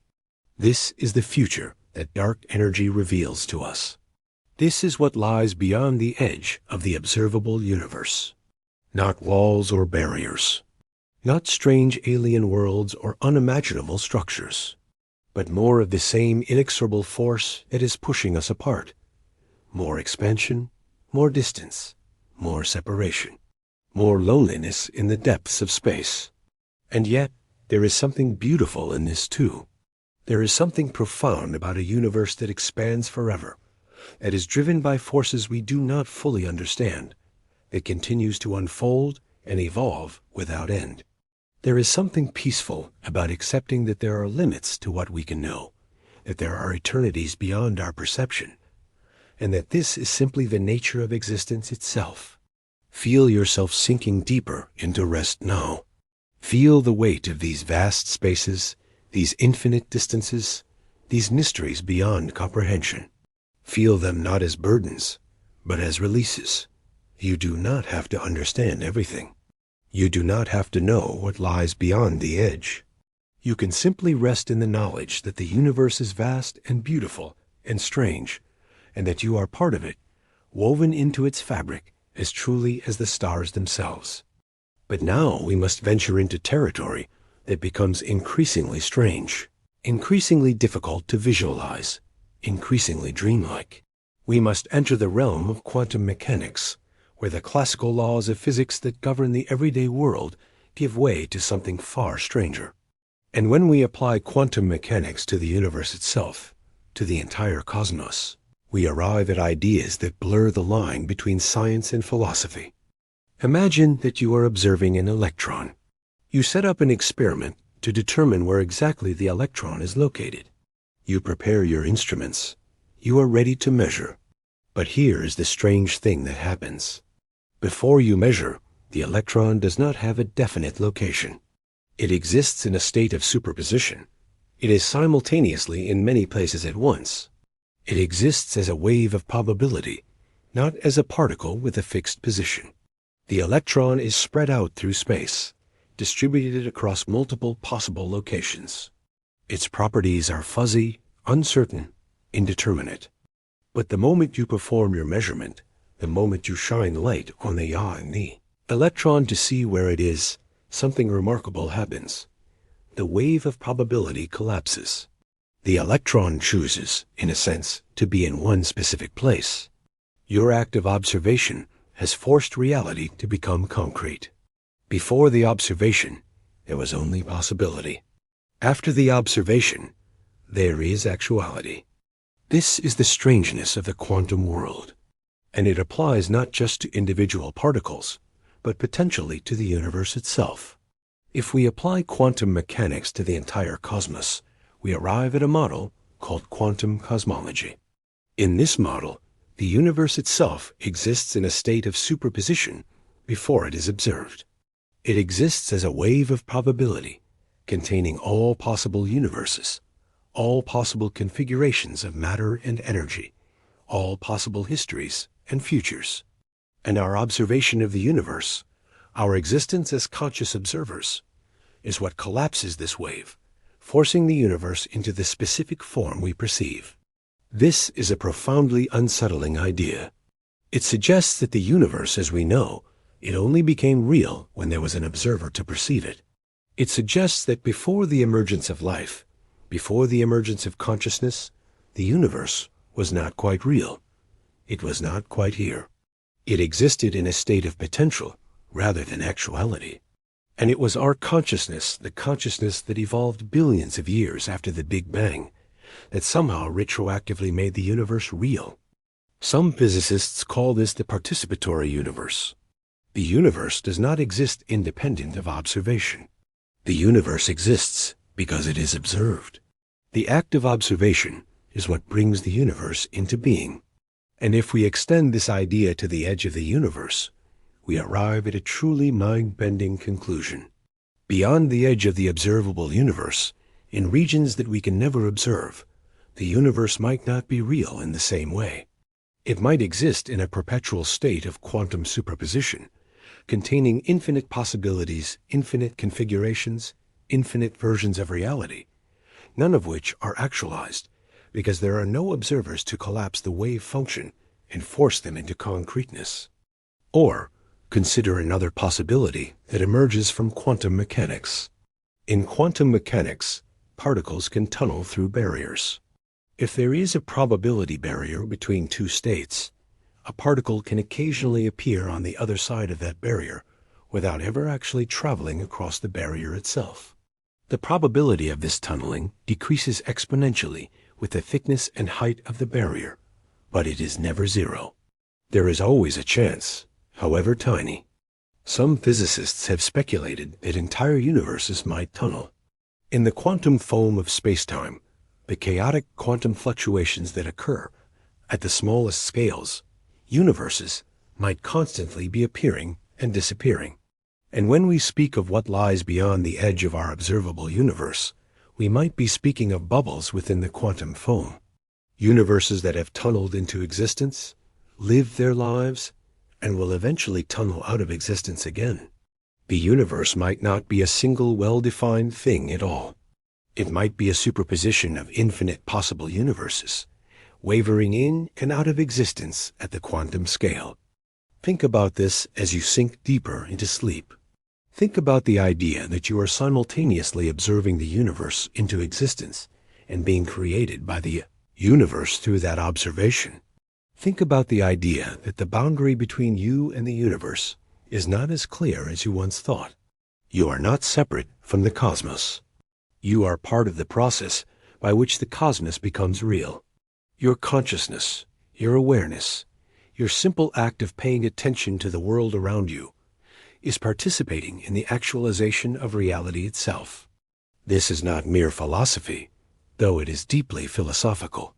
This is the future that dark energy reveals to us. This is what lies beyond the edge of the observable universe. Not walls or barriers, not strange alien worlds or unimaginable structures, but more of the same inexorable force that is pushing us apart. More expansion, more distance, more separation, more loneliness in the depths of space. And yet, there is something beautiful in this too. There is something profound about a universe that expands forever, that is driven by forces we do not fully understand, that continues to unfold and evolve without end. There is something peaceful about accepting that there are limits to what we can know, that there are eternities beyond our perception, and that this is simply the nature of existence itself. Feel yourself sinking deeper into rest now. Feel the weight of these vast spaces, these infinite distances, these mysteries beyond comprehension. Feel them not as burdens, but as releases. You do not have to understand everything. You do not have to know what lies beyond the edge. You can simply rest in the knowledge that the universe is vast and beautiful and strange, and that you are part of it, woven into its fabric as truly as the stars themselves. But now we must venture into territory that becomes increasingly strange, increasingly difficult to visualize, increasingly dreamlike. We must enter the realm of quantum mechanics, where the classical laws of physics that govern the everyday world give way to something far stranger. And when we apply quantum mechanics to the universe itself, to the entire cosmos, we arrive at ideas that blur the line between science and philosophy. Imagine that you are observing an electron. You set up an experiment to determine where exactly the electron is located. You prepare your instruments. You are ready to measure. But here is the strange thing that happens. Before you measure, the electron does not have a definite location. It exists in a state of superposition. It is simultaneously in many places at once. It exists as a wave of probability, not as a particle with a fixed position. The electron is spread out through space, distributed across multiple possible locations. Its properties are fuzzy, uncertain, indeterminate. But the moment you perform your measurement, the moment you shine light on the electron to see where it is, something remarkable happens. The wave of probability collapses. The electron chooses, in a sense, to be in one specific place. Your act of observation has forced reality to become concrete. Before the observation, there was only possibility. After the observation, there is actuality. This is the strangeness of the quantum world, and it applies not just to individual particles, but potentially to the universe itself. If we apply quantum mechanics to the entire cosmos, we arrive at a model called quantum cosmology. In this model, the universe itself exists in a state of superposition before it is observed. It exists as a wave of probability, containing all possible universes, all possible configurations of matter and energy, all possible histories and futures. And our observation of the universe, our existence as conscious observers, is what collapses this wave, forcing the universe into the specific form we perceive. This is a profoundly unsettling idea. It suggests that the universe as we know it only became real when there was an observer to perceive it. It suggests that before the emergence of life, before the emergence of consciousness, the universe was not quite real. It was not quite here. It existed in a state of potential rather than actuality. And it was our consciousness, the consciousness that evolved billions of years after the Big Bang, that somehow retroactively made the universe real. Some physicists call this the participatory universe. The universe does not exist independent of observation. The universe exists because it is observed. The act of observation is what brings the universe into being. And if we extend this idea to the edge of the universe, we arrive at a truly mind-bending conclusion. Beyond the edge of the observable universe, in regions that we can never observe, the universe might not be real in the same way. It might exist in a perpetual state of quantum superposition, containing infinite possibilities, infinite configurations, infinite versions of reality, none of which are actualized, because there are no observers to collapse the wave function and force them into concreteness. Or, consider another possibility that emerges from quantum mechanics. In quantum mechanics, particles can tunnel through barriers. If there is a probability barrier between two states, a particle can occasionally appear on the other side of that barrier without ever actually traveling across the barrier itself. The probability of this tunneling decreases exponentially with the thickness and height of the barrier, but it is never zero. There is always a chance, however tiny. Some physicists have speculated that entire universes might tunnel. In the quantum foam of spacetime, the chaotic quantum fluctuations that occur at the smallest scales, universes might constantly be appearing and disappearing. And when we speak of what lies beyond the edge of our observable universe, we might be speaking of bubbles within the quantum foam. Universes that have tunneled into existence, lived their lives, and will eventually tunnel out of existence again. The universe might not be a single well-defined thing at all. It might be a superposition of infinite possible universes, wavering in and out of existence at the quantum scale. Think about this as you sink deeper into sleep. Think about the idea that you are simultaneously observing the universe into existence and being created by the universe through that observation. Think about the idea that the boundary between you and the universe is not as clear as you once thought. You are not separate from the cosmos. You are part of the process by which the cosmos becomes real. Your consciousness, your awareness, your simple act of paying attention to the world around you is participating in the actualization of reality itself. This is not mere philosophy, though it is deeply philosophical.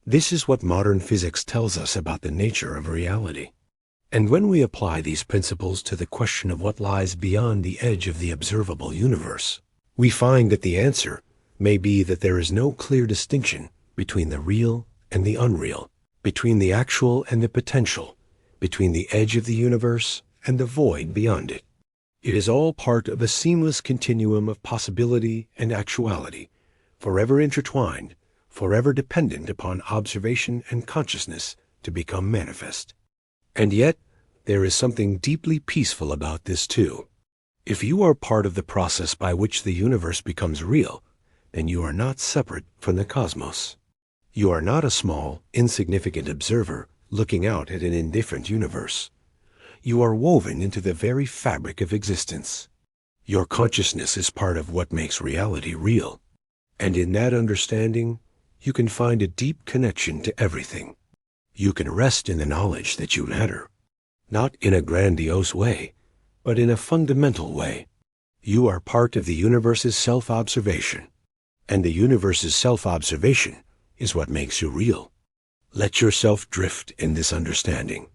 This is what modern physics tells us about the nature of reality. And when we apply these principles to the question of what lies beyond the edge of the observable universe, we find that the answer may be that there is no clear distinction between the real and the unreal, between the actual and the potential, between the edge of the universe and the void beyond it. It is all part of a seamless continuum of possibility and actuality, forever intertwined, forever dependent upon observation and consciousness to become manifest. And yet, there is something deeply peaceful about this too. If you are part of the process by which the universe becomes real, then you are not separate from the cosmos. You are not a small, insignificant observer looking out at an indifferent universe. You are woven into the very fabric of existence. Your consciousness is part of what makes reality real. And in that understanding, you can find a deep connection to everything. You can rest in the knowledge that you matter, not in a grandiose way, but in a fundamental way. You are part of the universe's self-observation, and the universe's self-observation is what makes you real. Let yourself drift in this understanding.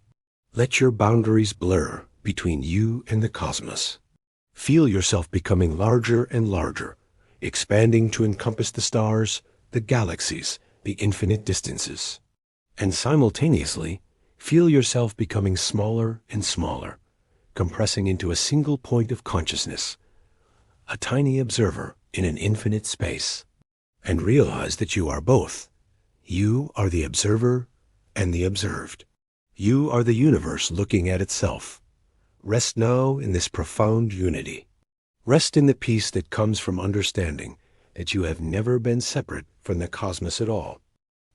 Let your boundaries blur between you and the cosmos. Feel yourself becoming larger and larger, expanding to encompass the stars, the galaxies, the infinite distances. And simultaneously, feel yourself becoming smaller and smaller, compressing into a single point of consciousness, a tiny observer in an infinite space. And realize that you are both. You are the observer and the observed. You are the universe looking at itself. Rest now in this profound unity. Rest in the peace that comes from understanding that you have never been separate from the cosmos at all.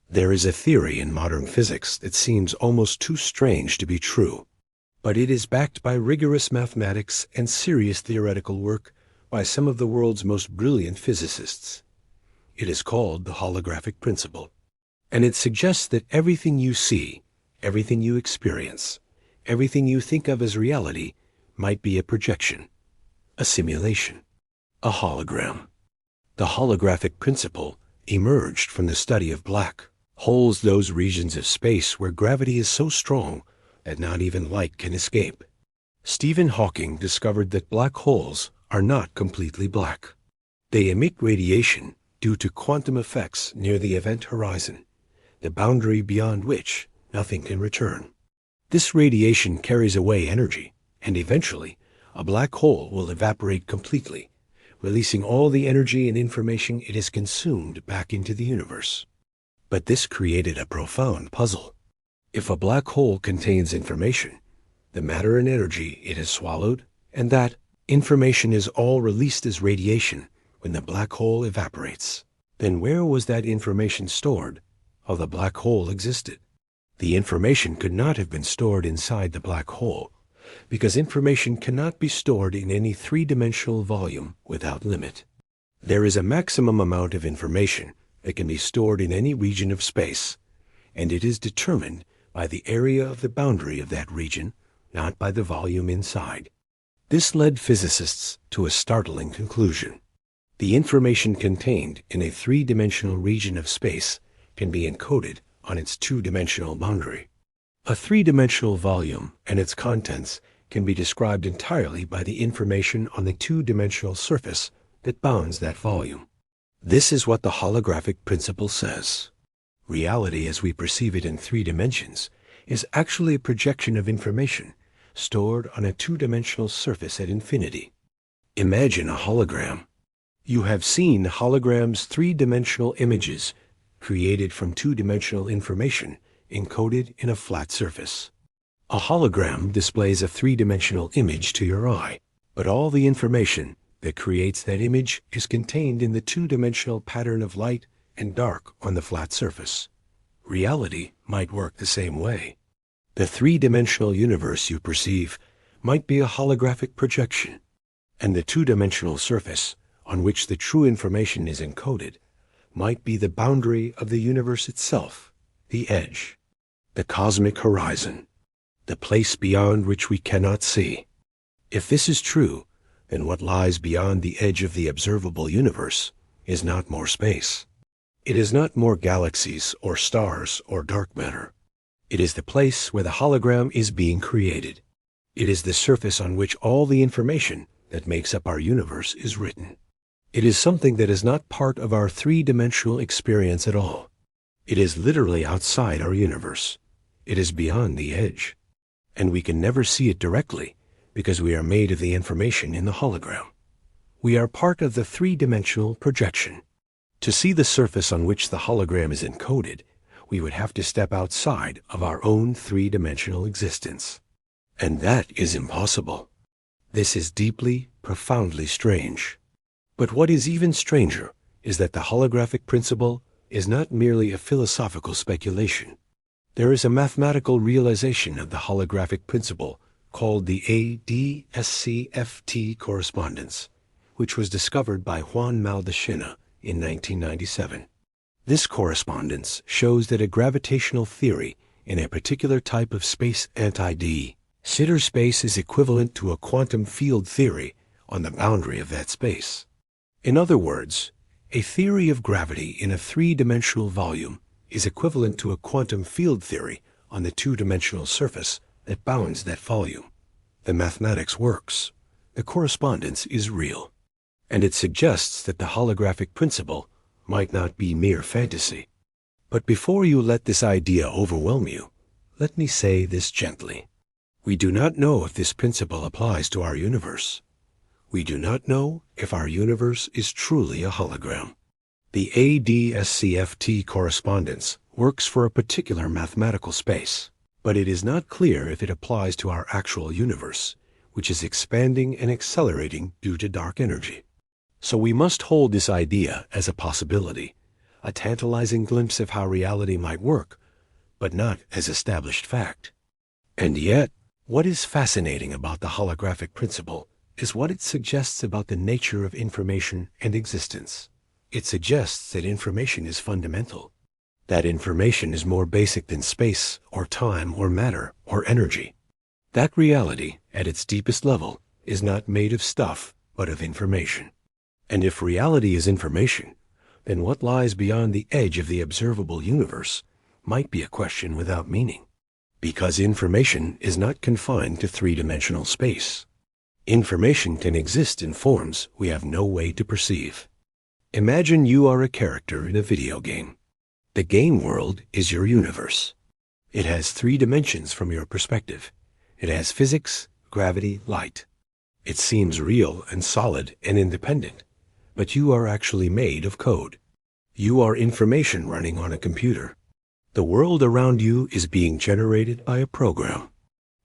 There is a theory in modern physics that seems almost too strange to be true, but it is backed by rigorous mathematics and serious theoretical work by some of the world's most brilliant physicists. It is called the holographic principle, and it suggests that everything you see, everything you experience, everything you think of as reality might be a projection, a simulation, a hologram. The holographic principle emerged from the study of black holes, those regions of space where gravity is so strong that not even light can escape. Stephen Hawking discovered that black holes are not completely black. They emit radiation due to quantum effects near the event horizon, the boundary beyond which nothing can return. This radiation carries away energy, and eventually a black hole will evaporate completely, releasing all the energy and information it has consumed back into the universe. But this created a profound puzzle. If a black hole contains information, the matter and energy it has swallowed, and that information is all released as radiation when the black hole evaporates, then where was that information stored while the black hole existed? The information could not have been stored inside the black hole, because information cannot be stored in any three-dimensional volume without limit. There is a maximum amount of information that can be stored in any region of space, and it is determined by the area of the boundary of that region, not by the volume inside. This led physicists to a startling conclusion. The information contained in a three-dimensional region of space can be encoded on its two-dimensional boundary. A three-dimensional volume and its contents can be described entirely by the information on the two-dimensional surface that bounds that volume. This is what the holographic principle says. Reality as we perceive it in 3 dimensions is actually a projection of information stored on a two-dimensional surface at infinity. Imagine a hologram. You have seen holograms' three-dimensional images created from two-dimensional information encoded in a flat surface. A hologram displays a three-dimensional image to your eye, but all the information that creates that image is contained in the two-dimensional pattern of light and dark on the flat surface. Reality might work the same way. The three-dimensional universe you perceive might be a holographic projection, and the two-dimensional surface on which the true information is encoded might be the boundary of the universe itself, the edge, the cosmic horizon, the place beyond which we cannot see. If this is true, then what lies beyond the edge of the observable universe is not more space. It is not more galaxies or stars or dark matter. It is the place where the hologram is being created. It is the surface on which all the information that makes up our universe is written. It is something that is not part of our three-dimensional experience at all. It is literally outside our universe. It is beyond the edge. And we can never see it directly because we are made of the information in the hologram. We are part of the three-dimensional projection. To see the surface on which the hologram is encoded, we would have to step outside of our own three-dimensional existence. And that is impossible. This is deeply, profoundly strange. But what is even stranger is that the holographic principle is not merely a philosophical speculation. There is a mathematical realization of the holographic principle called the ADSCFT correspondence, which was discovered by Juan Maldacena in 1997. This correspondence shows that a gravitational theory in a particular type of space anti-d Sitter space is equivalent to a quantum field theory on the boundary of that space. In other words, a theory of gravity in a three-dimensional volume is equivalent to a quantum field theory on the two-dimensional surface that bounds that volume. The mathematics works. The correspondence is real. And it suggests that the holographic principle might not be mere fantasy. But before you let this idea overwhelm you, let me say this gently. We do not know if this principle applies to our universe. We do not know if our universe is truly a hologram. The ADSCFT correspondence works for a particular mathematical space, but it is not clear if it applies to our actual universe, which is expanding and accelerating due to dark energy. So we must hold this idea as a possibility, a tantalizing glimpse of how reality might work, but not as established fact. And yet, what is fascinating about the holographic principle is what it suggests about the nature of information and existence. It suggests that information is fundamental, that information is more basic than space or time or matter or energy. That reality, at its deepest level, is not made of stuff, but of information. And if reality is information, then what lies beyond the edge of the observable universe might be a question without meaning. Because information is not confined to three-dimensional space. Information can exist in forms we have no way to perceive. Imagine you are a character in a video game. The game world is your universe. It has three dimensions from your perspective. It has physics, gravity, light. It seems real and solid and independent, but you are actually made of code. You are information running on a computer. The world around you is being generated by a program.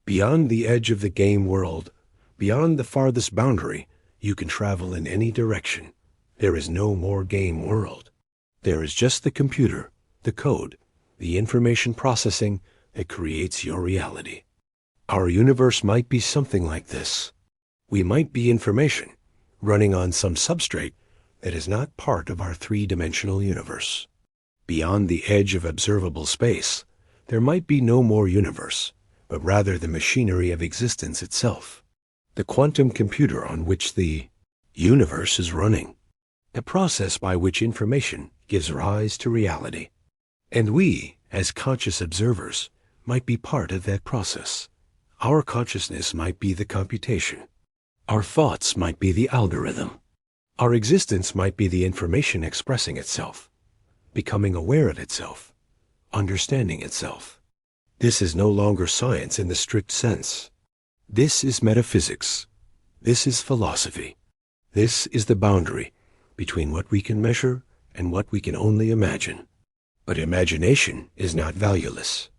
Beyond the edge of the game world, beyond the farthest boundary, you can travel in any direction. There is no more game world. There is just the computer, the code, the information processing that creates your reality. Our universe might be something like this. We might be information running on some substrate that is not part of our three-dimensional universe. Beyond the edge of observable space, there might be no more universe, but rather the machinery of existence itself, the quantum computer on which the universe is running, the process by which information gives rise to reality. And we, as conscious observers, might be part of that process. Our consciousness might be the computation. Our thoughts might be the algorithm. Our existence might be the information expressing itself, becoming aware of itself, understanding itself. This is no longer science in the strict sense. This is metaphysics. This is philosophy. This is the boundary between what we can measure and what we can only imagine. But imagination is not valueless.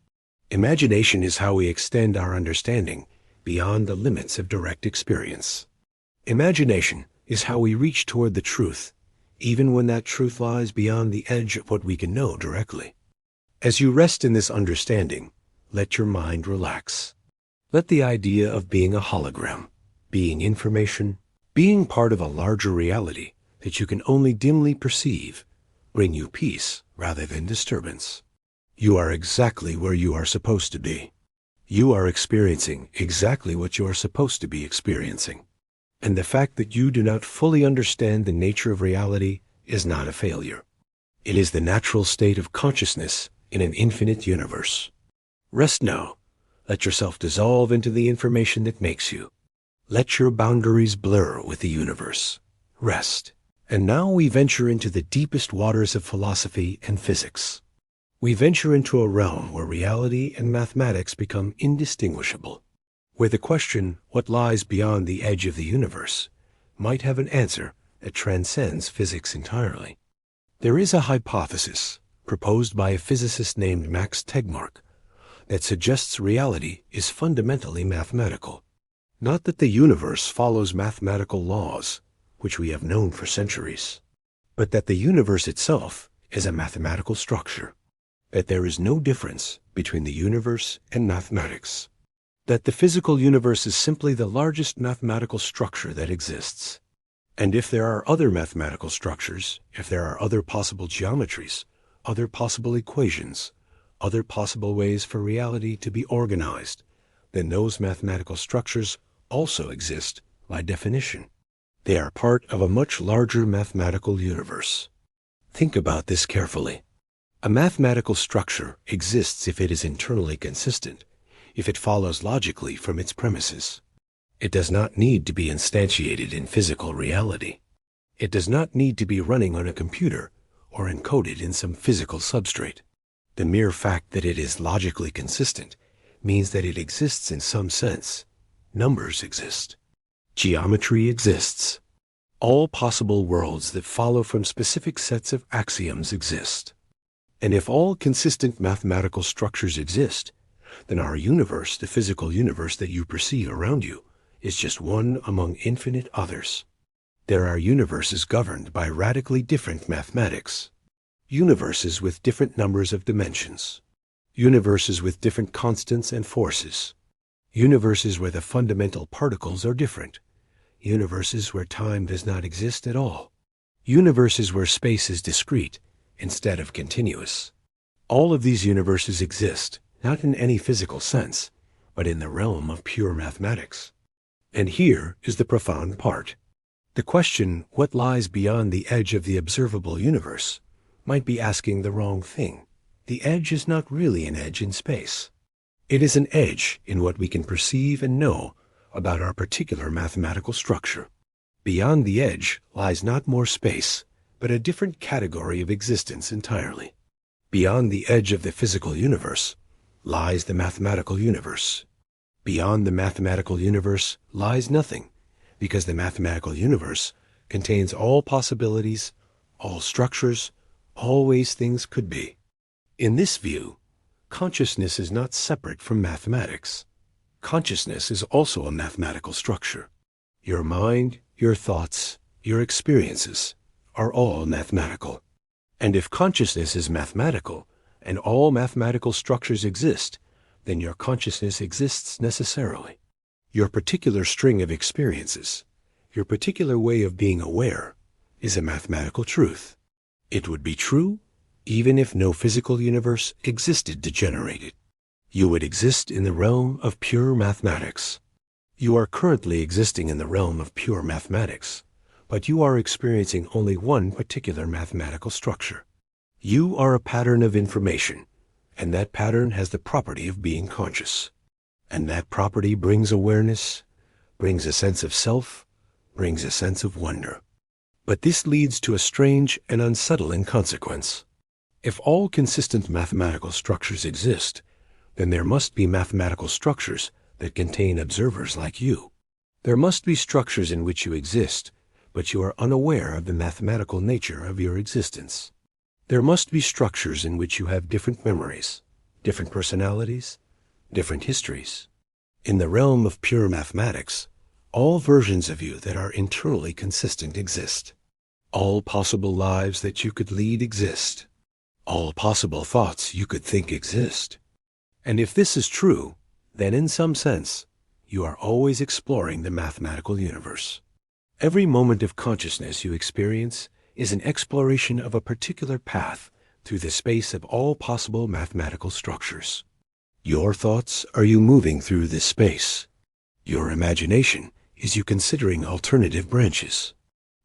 Imagination is how we extend our understanding beyond the limits of direct experience. Imagination is how we reach toward the truth, even when that truth lies beyond the edge of what we can know directly. As you rest in this understanding, let your mind relax. Let the idea of being a hologram, being information, being part of a larger reality that you can only dimly perceive, bring you peace rather than disturbance. You are exactly where you are supposed to be. You are experiencing exactly what you are supposed to be experiencing. And the fact that you do not fully understand the nature of reality is not a failure. It is the natural state of consciousness in an infinite universe. Rest now. Let yourself dissolve into the information that makes you. Let your boundaries blur with the universe. Rest. And now we venture into the deepest waters of philosophy and physics. We venture into a realm where reality and mathematics become indistinguishable, where the question, what lies beyond the edge of the universe, might have an answer that transcends physics entirely. There is a hypothesis, proposed by a physicist named Max Tegmark, that suggests reality is fundamentally mathematical. Not that the universe follows mathematical laws, which we have known for centuries, but that the universe itself is a mathematical structure, that there is no difference between the universe and mathematics, that the physical universe is simply the largest mathematical structure that exists. And if there are other mathematical structures, if there are other possible geometries, other possible equations, other possible ways for reality to be organized, then those mathematical structures also exist by definition. They are part of a much larger mathematical universe. Think about this carefully. A mathematical structure exists if it is internally consistent, if it follows logically from its premises. It does not need to be instantiated in physical reality. It does not need to be running on a computer or encoded in some physical substrate. The mere fact that it is logically consistent means that it exists in some sense. Numbers exist. Geometry exists. All possible worlds that follow from specific sets of axioms exist. And if all consistent mathematical structures exist, then our universe, the physical universe that you perceive around you, is just one among infinite others. There are universes governed by radically different mathematics. Universes with different numbers of dimensions. Universes with different constants and forces. Universes where the fundamental particles are different. Universes where time does not exist at all. Universes where space is discrete instead of continuous. All of these universes exist, not in any physical sense, but in the realm of pure mathematics. And here is the profound part. The question, what lies beyond the edge of the observable universe, might be asking the wrong thing. The edge is not really an edge in space. It is an edge in what we can perceive and know about our particular mathematical structure. Beyond the edge lies not more space, but a different category of existence entirely. Beyond the edge of the physical universe lies the mathematical universe. Beyond the mathematical universe lies nothing, because the mathematical universe contains all possibilities, all structures, all ways things could be. In this view, consciousness is not separate from mathematics. Consciousness is also a mathematical structure. Your mind, your thoughts, your experiences are all mathematical. And if consciousness is mathematical, and all mathematical structures exist, then your consciousness exists necessarily. Your particular string of experiences, your particular way of being aware, is a mathematical truth. It would be true even if no physical universe existed to generate it. You would exist in the realm of pure mathematics. You are currently existing in the realm of pure mathematics, but you are experiencing only one particular mathematical structure. You are a pattern of information, and that pattern has the property of being conscious. And that property brings awareness, brings a sense of self, brings a sense of wonder. But this leads to a strange and unsettling consequence. If all consistent mathematical structures exist, then there must be mathematical structures that contain observers like you. There must be structures in which you exist, but you are unaware of the mathematical nature of your existence. There must be structures in which you have different memories, different personalities, different histories. In the realm of pure mathematics, all versions of you that are internally consistent exist. All possible lives that you could lead exist. all possible thoughts you could think exist. And if this is true, then in some sense, you are always exploring the mathematical universe. Every moment of consciousness you experience is an exploration of a particular path through the space of all possible mathematical structures. Your thoughts are you moving through this space. Your imagination is you considering alternative branches.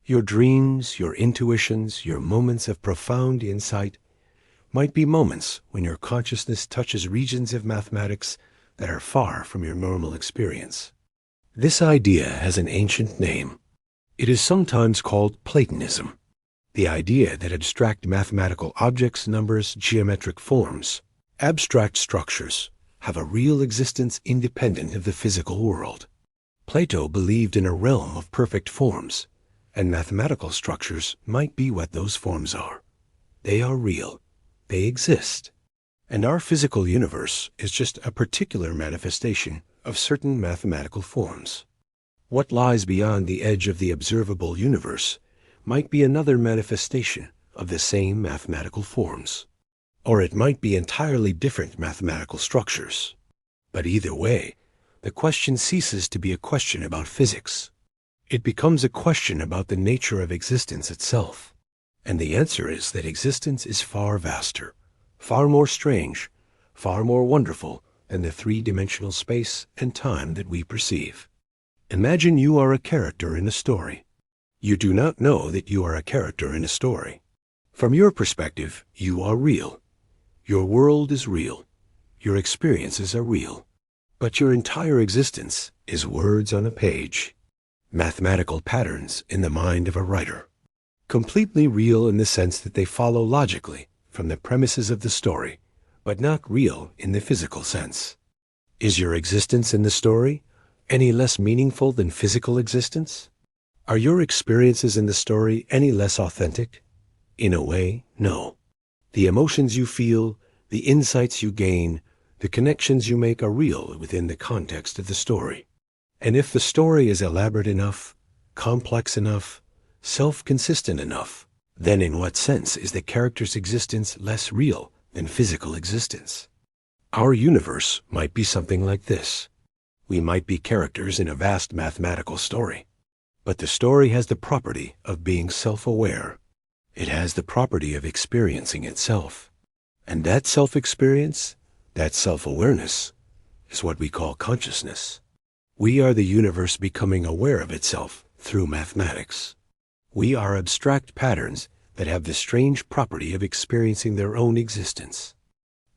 Your dreams, your intuitions, your moments of profound insight might be moments when your consciousness touches regions of mathematics that are far from your normal experience. This idea has an ancient name. It is sometimes called Platonism, the idea that abstract mathematical objects, numbers, geometric forms, abstract structures, have a real existence independent of the physical world. Plato believed in a realm of perfect forms, and mathematical structures might be what those forms are. They are real. They exist. And our physical universe is just a particular manifestation of certain mathematical forms. What lies beyond the edge of the observable universe might be another manifestation of the same mathematical forms. Or it might be entirely different mathematical structures. But either way, the question ceases to be a question about physics. It becomes a question about the nature of existence itself. And the answer is that existence is far vaster, far more strange, far more wonderful than the three-dimensional space and time that we perceive. Imagine you are a character in a story. You do not know that you are a character in a story. From your perspective, you are real. Your world is real. Your experiences are real. But your entire existence is words on a page, mathematical patterns in the mind of a writer. Completely real in the sense that they follow logically from the premises of the story, but not real in the physical sense. Is your existence in the story any less meaningful than physical existence? Are your experiences in the story any less authentic? In a way, no. The emotions you feel, the insights you gain, the connections you make are real within the context of the story. And if the story is elaborate enough, complex enough, self-consistent enough, then in what sense is the character's existence less real than physical existence? Our universe might be something like this. We might be characters in a vast mathematical story, but the story has the property of being self-aware. It has the property of experiencing itself. And that self-experience, that self-awareness, is what we call consciousness. We are the universe becoming aware of itself through mathematics. We are abstract patterns that have the strange property of experiencing their own existence.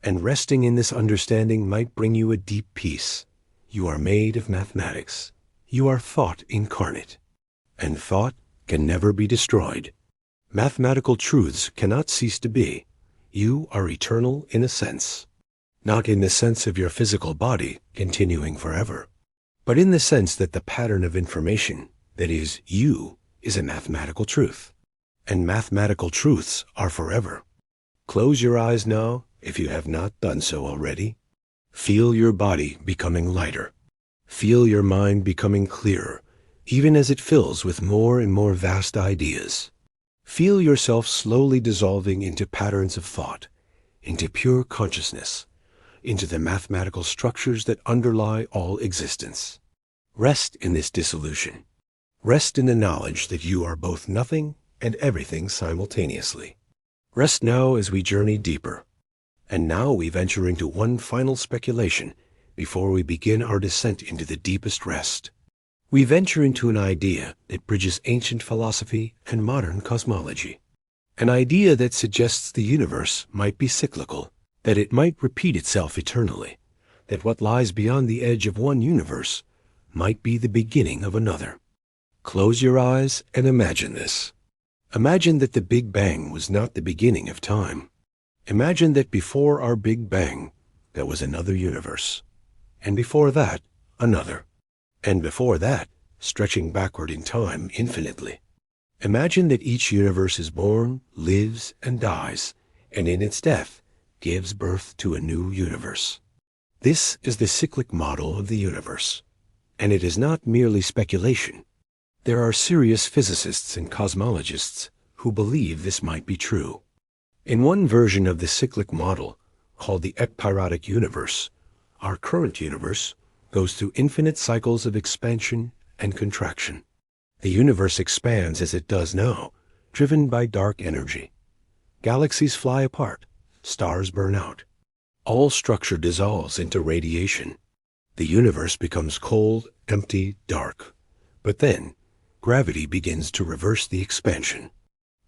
And resting in this understanding might bring you a deep peace. You are made of mathematics. You are thought incarnate. And thought can never be destroyed. Mathematical truths cannot cease to be. You are eternal in a sense. Not in the sense of your physical body continuing forever, but in the sense that the pattern of information, that is, you, is a mathematical truth. And mathematical truths are forever. Close your eyes now, if you have not done so already. Feel your body becoming lighter. Feel your mind becoming clearer, even as it fills with more and more vast ideas. Feel yourself slowly dissolving into patterns of thought, into pure consciousness, into the mathematical structures that underlie all existence. Rest in this dissolution. Rest in the knowledge that you are both nothing and everything simultaneously. Rest now as we journey deeper. And now we venture into one final speculation before we begin our descent into the deepest rest. We venture into an idea that bridges ancient philosophy and modern cosmology. An idea that suggests the universe might be cyclical, that it might repeat itself eternally, that what lies beyond the edge of one universe might be the beginning of another. Close your eyes and imagine this. Imagine that the Big Bang was not the beginning of time. Imagine that before our Big Bang, there was another universe, and before that, another, and before that, stretching backward in time infinitely. Imagine that each universe is born, lives, and dies, and in its death gives birth to a new universe. This is the cyclic model of the universe, and it is not merely speculation. There are serious physicists and cosmologists who believe this might be true. In one version of the cyclic model, called the ekpyrotic universe, our current universe goes through infinite cycles of expansion and contraction. The universe expands as it does now, driven by dark energy. Galaxies fly apart, stars burn out. All structure dissolves into radiation. The universe becomes cold, empty, dark. But then, gravity begins to reverse the expansion.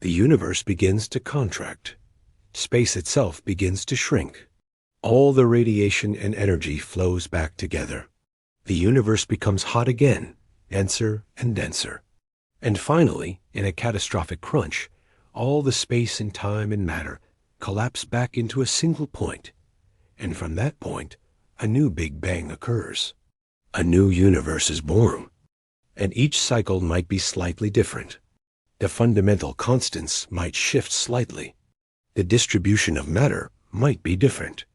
The universe begins to contract. Space itself begins to shrink. All the radiation and energy flows back together. The universe becomes hot again, denser and denser. And finally, in a catastrophic crunch, all the space and time and matter collapse back into a single point. And from that point, a new Big Bang occurs. A new universe is born. And each cycle might be slightly different. The fundamental constants might shift slightly. The distribution of matter might be different.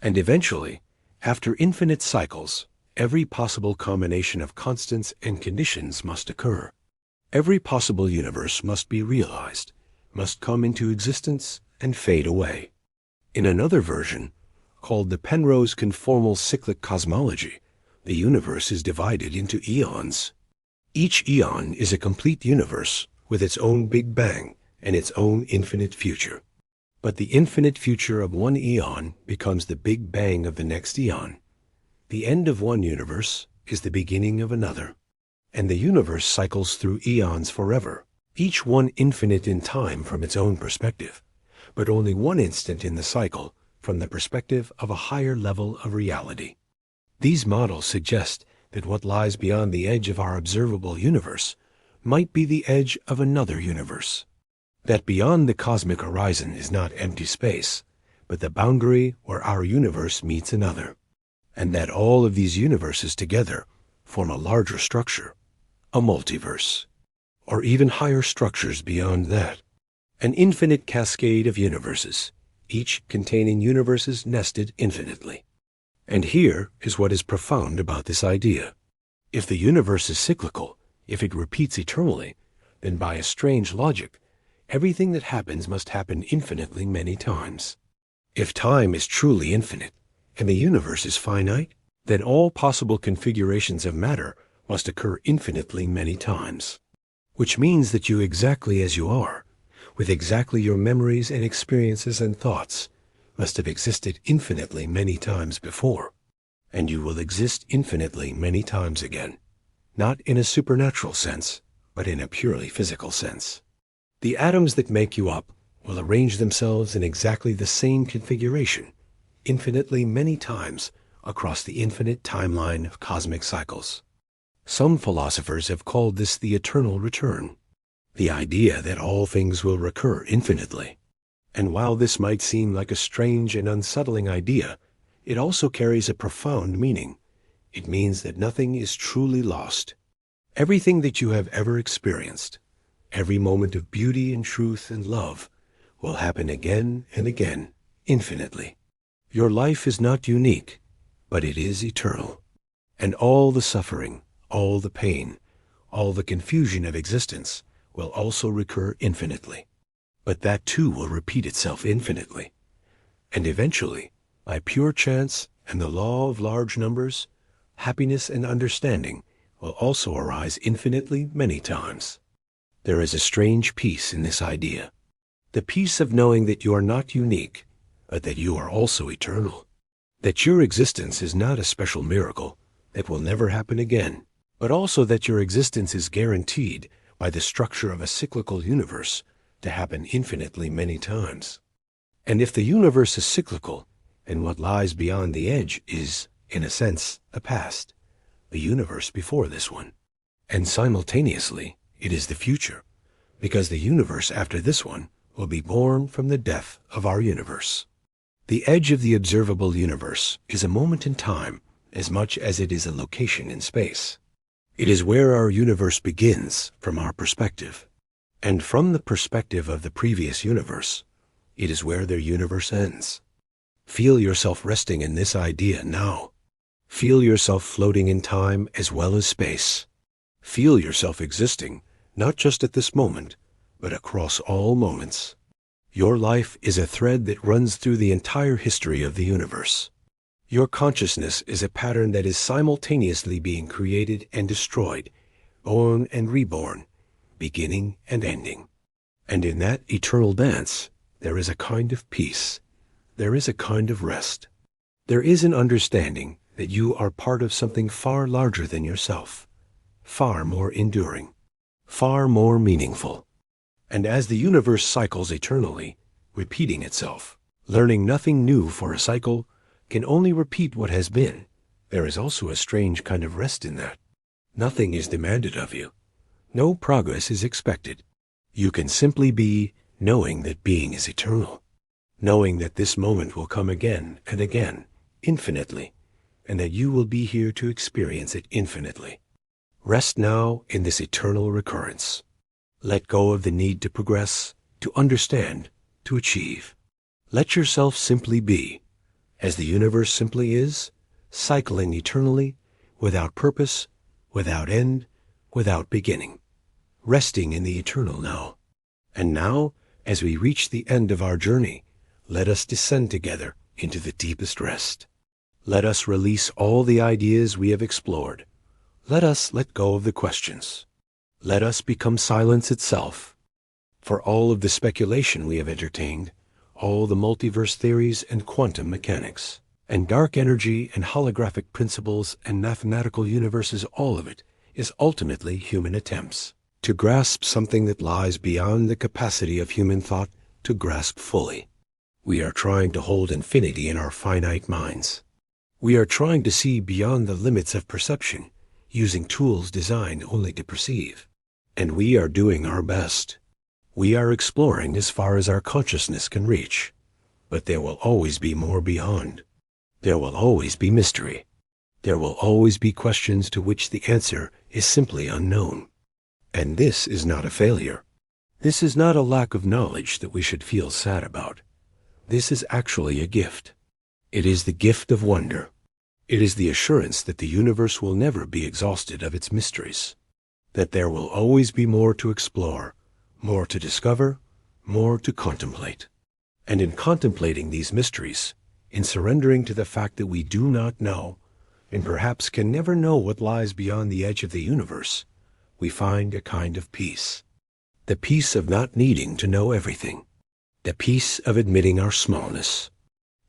And eventually, after infinite cycles, every possible combination of constants and conditions must occur. Every possible universe must be realized, must come into existence and fade away. In another version, called the Penrose conformal cyclic cosmology, the universe is divided into eons. Each eon is a complete universe with its own Big Bang and its own infinite future. But the infinite future of one eon becomes the Big Bang of the next eon. The end of one universe is the beginning of another. And the universe cycles through eons forever, each one infinite in time from its own perspective, but only one instant in the cycle from the perspective of a higher level of reality. These models suggest that what lies beyond the edge of our observable universe might be the edge of another universe. That beyond the cosmic horizon is not empty space, but the boundary where our universe meets another. And that all of these universes together form a larger structure, a multiverse, or even higher structures beyond that. An infinite cascade of universes, each containing universes nested infinitely. And here is what is profound about this idea. If the universe is cyclical, if it repeats eternally, then by a strange logic, everything that happens must happen infinitely many times. If time is truly infinite, and the universe is finite, then all possible configurations of matter must occur infinitely many times. Which means that you exactly as you are, with exactly your memories and experiences and thoughts, must have existed infinitely many times before, and you will exist infinitely many times again, not in a supernatural sense, but in a purely physical sense. The atoms that make you up will arrange themselves in exactly the same configuration, infinitely many times across the infinite timeline of cosmic cycles. Some philosophers have called this the eternal return, the idea that all things will recur infinitely. And while this might seem like a strange and unsettling idea, it also carries a profound meaning. It means that nothing is truly lost. Everything that you have ever experienced, every moment of beauty and truth and love, will happen again and again, infinitely. Your life is not unique, but it is eternal. And all the suffering, all the pain, all the confusion of existence will also recur infinitely. But that too will repeat itself infinitely. And eventually, by pure chance and the law of large numbers, happiness and understanding will also arise infinitely many times. There is a strange peace in this idea. The peace of knowing that you are not unique, but that you are also eternal. That your existence is not a special miracle that will never happen again, but also that your existence is guaranteed by the structure of a cyclical universe to happen infinitely many times. And if the universe is cyclical, then what lies beyond the edge is, in a sense, a past, the universe before this one. And simultaneously, it is the future, because the universe after this one will be born from the death of our universe. The edge of the observable universe is a moment in time as much as it is a location in space. It is where our universe begins from our perspective. And from the perspective of the previous universe, it is where their universe ends. Feel yourself resting in this idea now. Feel yourself floating in time as well as space. Feel yourself existing, not just at this moment, but across all moments. Your life is a thread that runs through the entire history of the universe. Your consciousness is a pattern that is simultaneously being created and destroyed, born and reborn, beginning and ending. And in that eternal dance, there is a kind of peace. There is a kind of rest. There is an understanding that you are part of something far larger than yourself, far more enduring, far more meaningful. And as the universe cycles eternally, repeating itself, learning nothing new for a cycle can only repeat what has been, there is also a strange kind of rest in that. Nothing is demanded of you. No progress is expected. You can simply be, knowing that being is eternal, knowing that this moment will come again and again, infinitely, and that you will be here to experience it infinitely. Rest now in this eternal recurrence. Let go of the need to progress, to understand, to achieve. Let yourself simply be, as the universe simply is, cycling eternally, without purpose, without end, without beginning. Resting in the eternal now. And now, as we reach the end of our journey, let us descend together into the deepest rest. Let us release all the ideas we have explored. Let us let go of the questions. Let us become silence itself. For all of the speculation we have entertained, all the multiverse theories and quantum mechanics, and dark energy and holographic principles and mathematical universes, all of it is ultimately human attempts to grasp something that lies beyond the capacity of human thought to grasp fully. We are trying to hold infinity in our finite minds. We are trying to see beyond the limits of perception, using tools designed only to perceive. And we are doing our best. We are exploring as far as our consciousness can reach. But there will always be more beyond. There will always be mystery. There will always be questions to which the answer is simply unknown. And this is not a failure. This is not a lack of knowledge that we should feel sad about. This is actually a gift. It is the gift of wonder. It is the assurance that the universe will never be exhausted of its mysteries, that there will always be more to explore, more to discover, more to contemplate. And in contemplating these mysteries, in surrendering to the fact that we do not know, and perhaps can never know what lies beyond the edge of the universe, we find a kind of peace. The peace of not needing to know everything. The peace of admitting our smallness.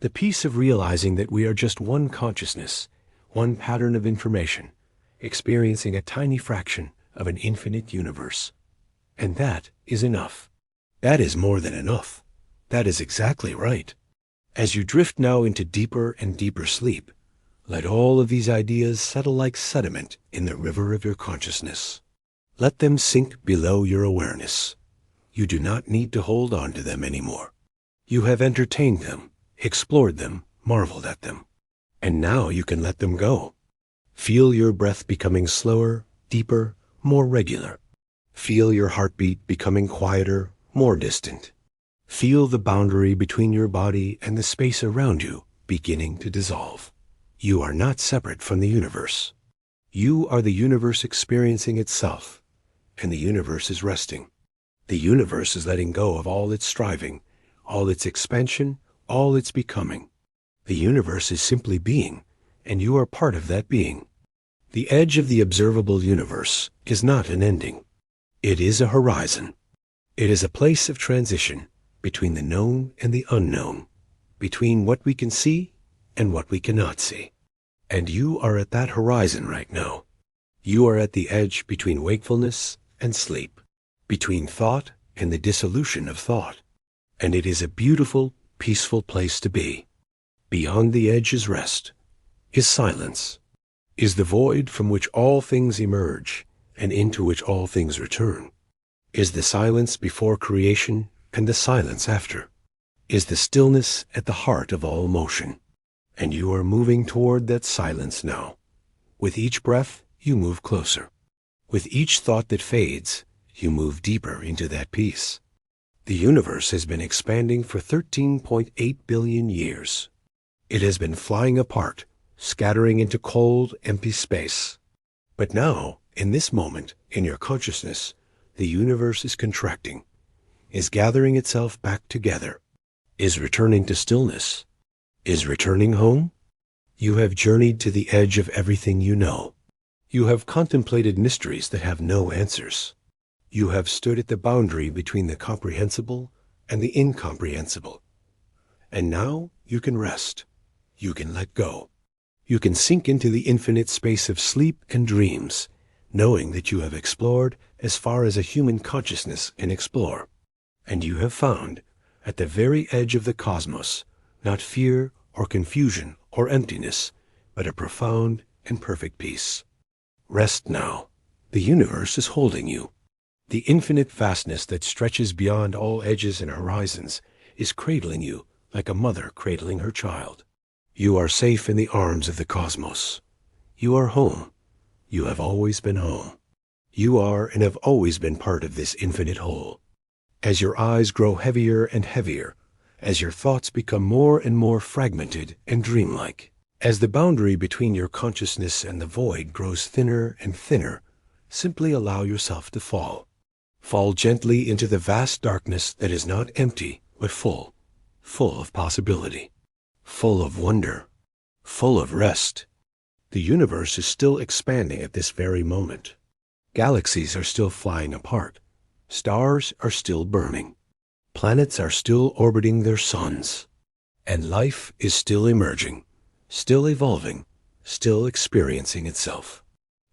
The peace of realizing that we are just one consciousness, one pattern of information, experiencing a tiny fraction of an infinite universe. And that is enough. That is more than enough. That is exactly right. As you drift now into deeper and deeper sleep, let all of these ideas settle like sediment in the river of your consciousness. Let them sink below your awareness. You do not need to hold on to them anymore. You have entertained them, explored them, marveled at them. And now you can let them go. Feel your breath becoming slower, deeper, more regular. Feel your heartbeat becoming quieter, more distant. Feel the boundary between your body and the space around you beginning to dissolve. You are not separate from the universe. You are the universe experiencing itself, and the universe is resting. The universe is letting go of all its striving, all its expansion, all its becoming. The universe is simply being, and you are part of that being. The edge of the observable universe is not an ending. It is a horizon. It is a place of transition between the known and the unknown, between what we can see and what we cannot see. And you are at that horizon right now. You are at the edge between wakefulness and sleep, between thought and the dissolution of thought. And it is a beautiful, peaceful place to be. Beyond the edge is rest, is silence, is the void from which all things emerge and into which all things return, is the silence before creation and the silence after, is the stillness at the heart of all motion. And you are moving toward that silence now. With each breath, you move closer. With each thought that fades, you move deeper into that peace. The universe has been expanding for 13.8 billion years. It has been flying apart, scattering into cold, empty space. But now, in this moment, in your consciousness, the universe is contracting. is gathering itself back together, is returning to stillness, is returning home. You have journeyed to the edge of everything you know. You have contemplated mysteries that have no answers. You have stood at the boundary between the comprehensible and the incomprehensible. And now you can rest. You can let go. You can sink into the infinite space of sleep and dreams, knowing that you have explored as far as a human consciousness can explore. And you have found, at the very edge of the cosmos, not fear or confusion or emptiness, but a profound and perfect peace. Rest now. The universe is holding you. The infinite vastness that stretches beyond all edges and horizons is cradling you like a mother cradling her child. You are safe in the arms of the cosmos. You are home. You have always been home. You are and have always been part of this infinite whole. As your eyes grow heavier and heavier, as your thoughts become more and more fragmented and dreamlike, as the boundary between your consciousness and the void grows thinner and thinner, simply allow yourself to fall. Fall gently into the vast darkness that is not empty, but full of possibility, full of wonder, full of rest. The universe is still expanding at this very moment. Galaxies are still flying apart. Stars are still burning. Planets are still orbiting their suns. And life is still emerging, still evolving, still experiencing itself.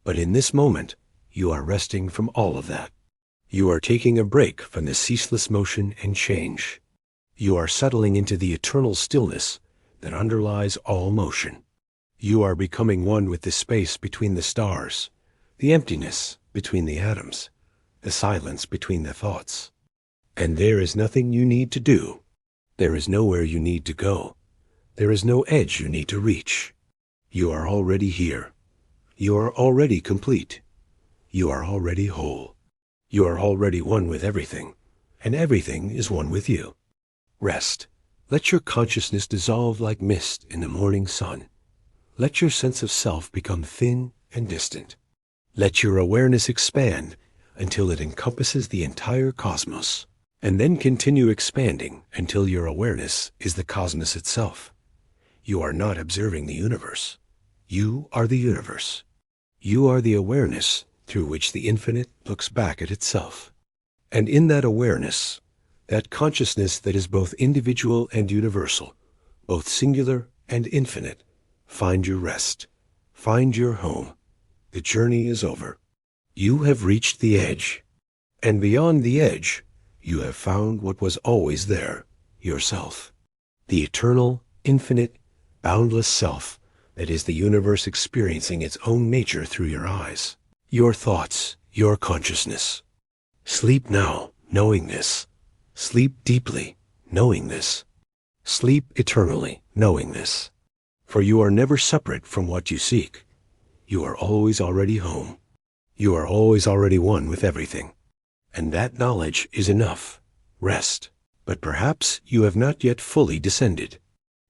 But in this moment, you are resting from all of that. You are taking a break from the ceaseless motion and change. You are settling into the eternal stillness that underlies all motion. You are becoming one with the space between the stars, the emptiness between the atoms, the silence between the thoughts. And there is nothing you need to do. There is nowhere you need to go. There is no edge you need to reach. You are already here. You are already complete. You are already whole. You are already one with everything, and everything is one with you. Rest. Let your consciousness dissolve like mist in the morning sun. Let your sense of self become thin and distant. Let your awareness expand until it encompasses the entire cosmos, and then continue expanding until your awareness is the cosmos itself. You are not observing the universe. You are the universe. You are the awareness through which the infinite looks back at itself. And in that awareness, that consciousness that is both individual and universal, both singular and infinite, find your rest. Find your home. The journey is over. You have reached the edge. And beyond the edge, you have found what was always there, yourself. The eternal, infinite, boundless self that is the universe experiencing its own nature through your eyes. Your thoughts, your consciousness. Sleep now, knowing this. Sleep deeply, knowing this. Sleep eternally, knowing this. For you are never separate from what you seek. You are always already home. You are always already one with everything. And that knowledge is enough. Rest. But perhaps you have not yet fully descended.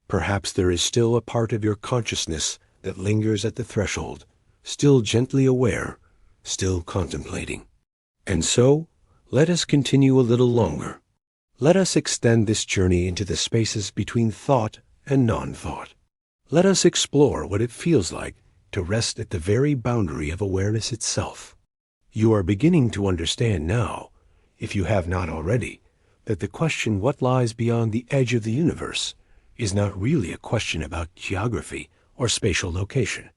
Perhaps there is still a part of your consciousness that lingers at the threshold, still gently aware, still contemplating. And so, let us continue a little longer. Let us extend this journey into the spaces between thought and non-thought. Let us explore what it feels like to rest at the very boundary of awareness itself. You are beginning to understand now, if you have not already, that the question what lies beyond the edge of the universe is not really a question about geography or spatial location.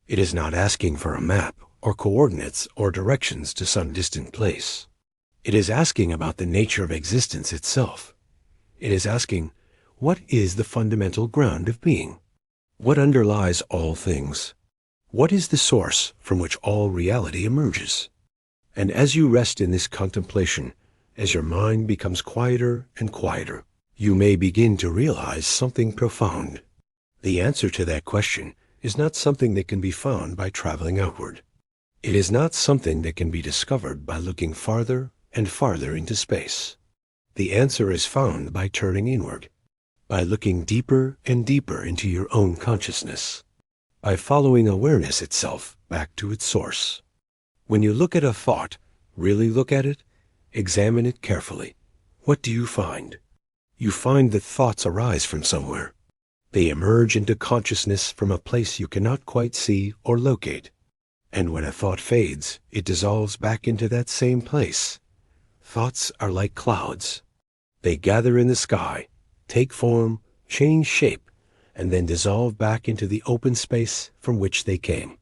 It is not asking for a map or coordinates or directions to some distant place. It is asking about the nature of existence itself. It is asking, what is the fundamental ground of being? What underlies all things? What is the source from which all reality emerges? And as you rest in this contemplation, as your mind becomes quieter and quieter, you may begin to realize something profound. The answer to that question is not something that can be found by traveling outward. It is not something that can be discovered by looking farther and farther into space. The answer is found by turning inward, by looking deeper and deeper into your own consciousness, by following awareness itself back to its source. When you look at a thought, really look at it, examine it carefully. what do you find? You find that thoughts arise from somewhere. They emerge into consciousness from a place you cannot quite see or locate. And when a thought fades, it dissolves back into that same place. Thoughts are like clouds. They gather in the sky, take form, change shape, and then dissolve back into the open space from which they came.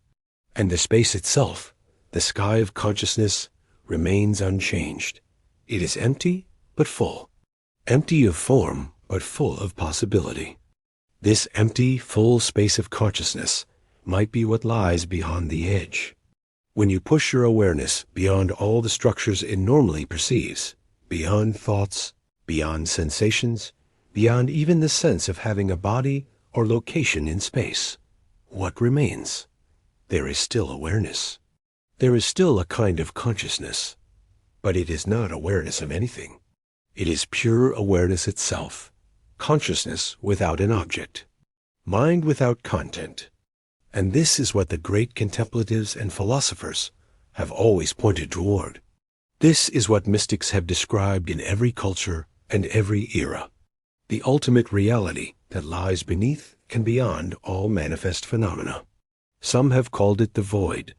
And the space itself, the sky of consciousness, remains unchanged. It is empty, but full. Empty of form, but full of possibility. This empty, full space of consciousness might be what lies beyond the edge. When you push your awareness beyond all the structures it normally perceives, beyond thoughts, beyond sensations, beyond even the sense of having a body or location in space, what remains? There is still awareness. There is still a kind of consciousness, but it is not awareness of anything. It is pure awareness itself, consciousness without an object, mind without content. And this is what the great contemplatives and philosophers have always pointed toward. This is what mystics have described in every culture and every era. The ultimate reality that lies beneath and beyond all manifest phenomena. Some have called it the void.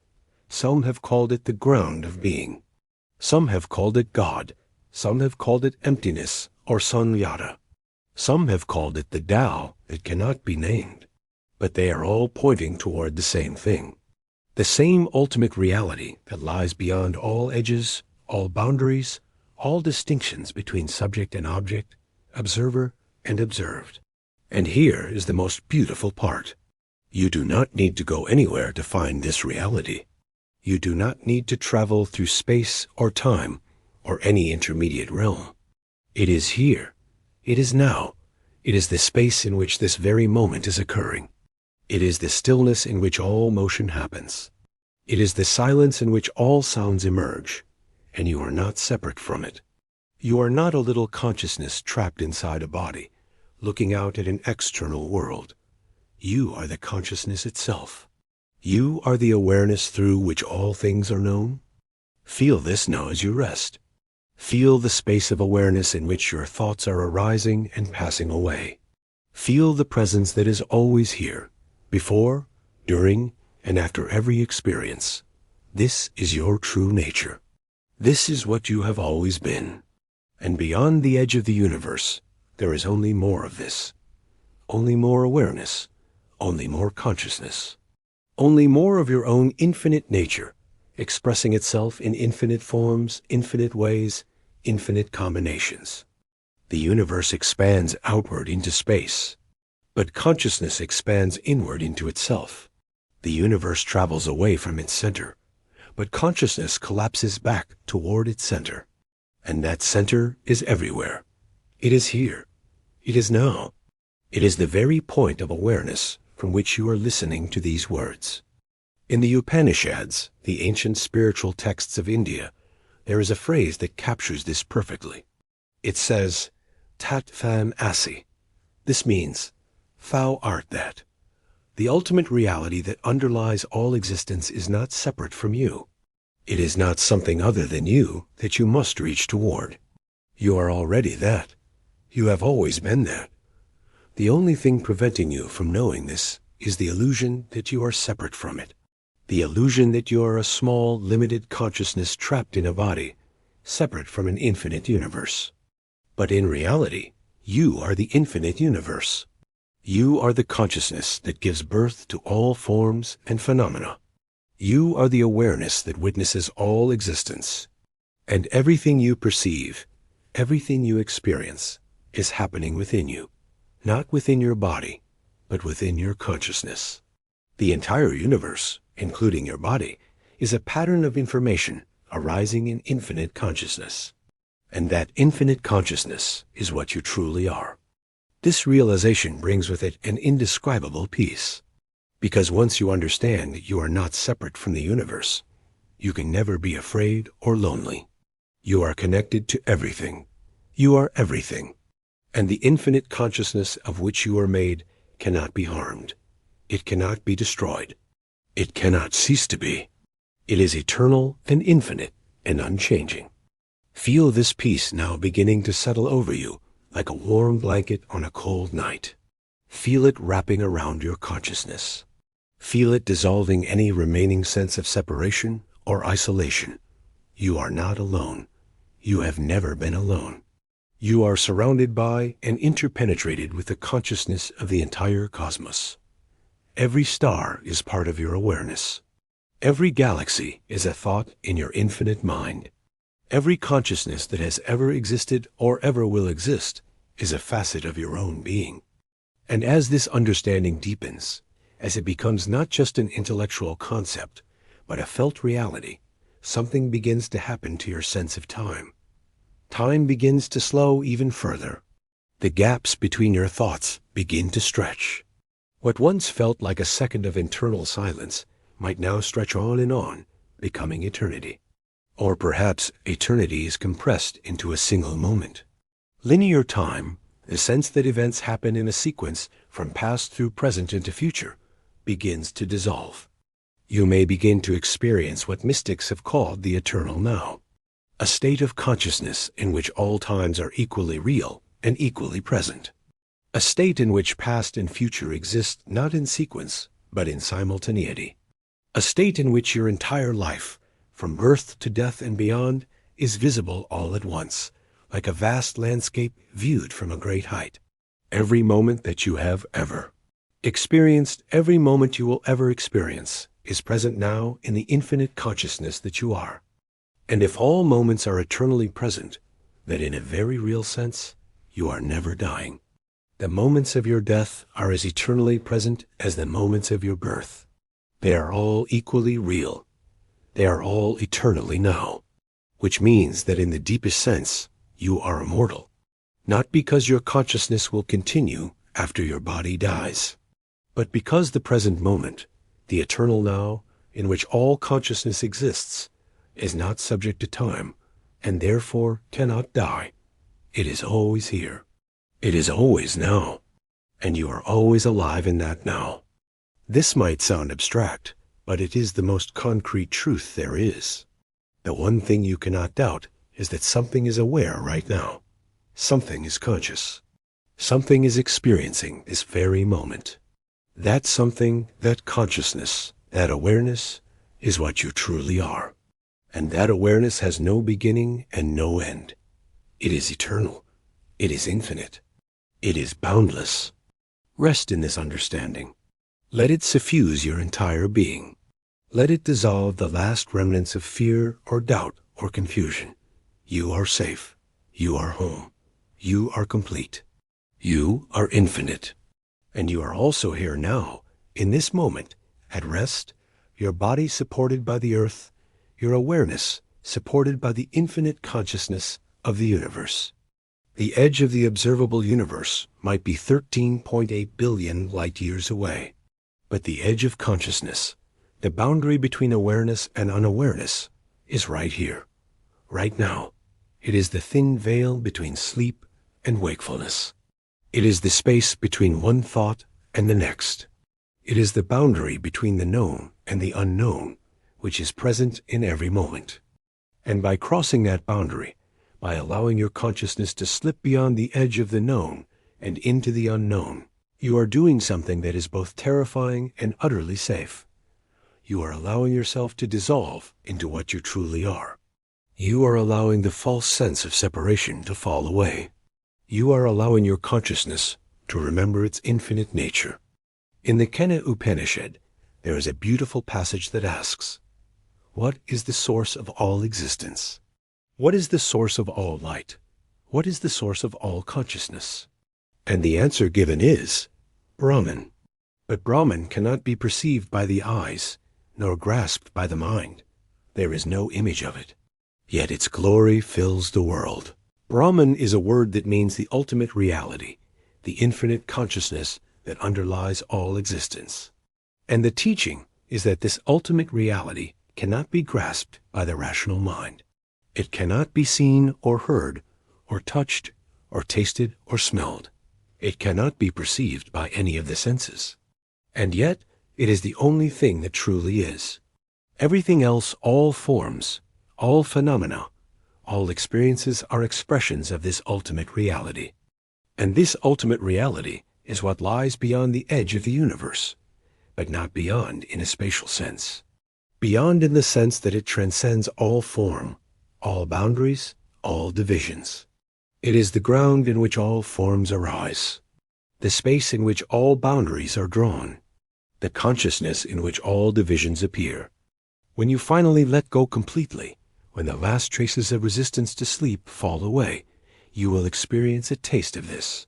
Some have called it the ground of being. Some have called it God. Some have called it emptiness or sunyata. Some have called it the Tao that cannot be named. But they are all pointing toward the same thing. The same ultimate reality that lies beyond all edges, all boundaries, all distinctions between subject and object, observer and observed. And here is the most beautiful part. You do not need to go anywhere to find this reality. You do not need to travel through space or time or any intermediate realm. It is here. It is now. It is the space in which this very moment is occurring. It is the stillness in which all motion happens. It is the silence in which all sounds emerge, and you are not separate from it. You are not a little consciousness trapped inside a body, looking out at an external world. You are the consciousness itself. You are the awareness through which all things are known. Feel this now as you rest. Feel the space of awareness in which your thoughts are arising and passing away. Feel the presence that is always here, before, during, and after every experience. This is your true nature. This is what you have always been. And beyond the edge of the universe, there is only more of this. Only more awareness. Only more consciousness. Only more of your own infinite nature, expressing itself in infinite forms, infinite ways, infinite combinations. The universe expands outward into space, but consciousness expands inward into itself. The universe travels away from its center, but consciousness collapses back toward its center. And that center is everywhere. It is here. It is now. It is the very point of awareness from which you are listening to these words. In the Upanishads, the ancient spiritual texts of India, there is a phrase that captures this perfectly. It says, Tat Tvam Asi. This means, thou art that. The ultimate reality that underlies all existence is not separate from you. It is not something other than you that you must reach toward. You are already that. You have always been that. The only thing preventing you from knowing this is the illusion that you are separate from it. The illusion that you are a small, limited consciousness trapped in a body, separate from an infinite universe. But in reality, you are the infinite universe. You are the consciousness that gives birth to all forms and phenomena. You are the awareness that witnesses all existence. And everything you perceive, everything you experience, is happening within you. Not within your body, but within your consciousness. The entire universe, including your body, is a pattern of information arising in infinite consciousness. And that infinite consciousness is what you truly are. This realization brings with it an indescribable peace. Because once you understand that you are not separate from the universe, you can never be afraid or lonely. You are connected to everything. You are everything. And the infinite consciousness of which you are made cannot be harmed. It cannot be destroyed. It cannot cease to be. It is eternal and infinite and unchanging. Feel this peace now beginning to settle over you like a warm blanket on a cold night. Feel it wrapping around your consciousness. Feel it dissolving any remaining sense of separation or isolation. You are not alone. You have never been alone. You are surrounded by and interpenetrated with the consciousness of the entire cosmos. Every star is part of your awareness. Every galaxy is a thought in your infinite mind. Every consciousness that has ever existed or ever will exist is a facet of your own being. And as this understanding deepens, as it becomes not just an intellectual concept, but a felt reality, something begins to happen to your sense of time. Time begins to slow even further. The gaps between your thoughts begin to stretch. What once felt like a second of internal silence might now stretch on and on, becoming eternity. Or perhaps eternity is compressed into a single moment. Linear time, the sense that events happen in a sequence from past through present into future, begins to dissolve. You may begin to experience what mystics have called the eternal now, a state of consciousness in which all times are equally real and equally present, a state in which past and future exist not in sequence, but in simultaneity, a state in which your entire life, from birth to death and beyond, is visible all at once, like a vast landscape viewed from a great height. Every moment that you have ever experienced, every moment you will ever experience, is present now in the infinite consciousness that you are. And if all moments are eternally present, then in a very real sense, you are never dying. The moments of your death are as eternally present as the moments of your birth. They are all equally real. They are all eternally now, which means that in the deepest sense, you are immortal, not because your consciousness will continue after your body dies, but because the present moment, the eternal now, in which all consciousness exists, is not subject to time, and therefore cannot die. It is always here. It is always now, and you are always alive in that now. This might sound abstract, but it is the most concrete truth there is. The one thing you cannot doubt is that something is aware right now. Something is conscious. Something is experiencing this very moment. That something, that consciousness, that awareness, is what you truly are. And that awareness has no beginning and no end. It is eternal. It is infinite. It is boundless. Rest in this understanding. Let it suffuse your entire being. Let it dissolve the last remnants of fear or doubt or confusion. You are safe. You are home. You are complete. You are infinite. And you are also here now, in this moment, at rest, your body supported by the earth, your awareness supported by the infinite consciousness of the universe. The edge of the observable universe might be 13.8 billion light years away, but the edge of consciousness, the boundary between awareness and unawareness, is right here, right now. It is the thin veil between sleep and wakefulness. It is the space between one thought and the next. It is the boundary between the known and the unknown, which is present in every moment. And by crossing that boundary, by allowing your consciousness to slip beyond the edge of the known and into the unknown, you are doing something that is both terrifying and utterly safe. You are allowing yourself to dissolve into what you truly are. You are allowing the false sense of separation to fall away. You are allowing your consciousness to remember its infinite nature. In the Kena Upanishad, there is a beautiful passage that asks, "What is the source of all existence? What is the source of all light? What is the source of all consciousness?" And the answer given is Brahman. But Brahman cannot be perceived by the eyes, nor grasped by the mind. There is no image of it. Yet its glory fills the world. Brahman is a word that means the ultimate reality, the infinite consciousness that underlies all existence. And the teaching is that this ultimate reality cannot be grasped by the rational mind. It cannot be seen or heard, or touched, or tasted, or smelled. It cannot be perceived by any of the senses. And yet, it is the only thing that truly is. Everything else, all forms, all phenomena, All experiences are expressions of this ultimate reality. And this ultimate reality is what lies beyond the edge of the universe, but not beyond in a spatial sense. Beyond in the sense that it transcends all form, all boundaries, all divisions. It is the ground in which all forms arise, the space in which all boundaries are drawn, the consciousness in which all divisions appear. When you finally let go completely, when the last traces of resistance to sleep fall away, you will experience a taste of this.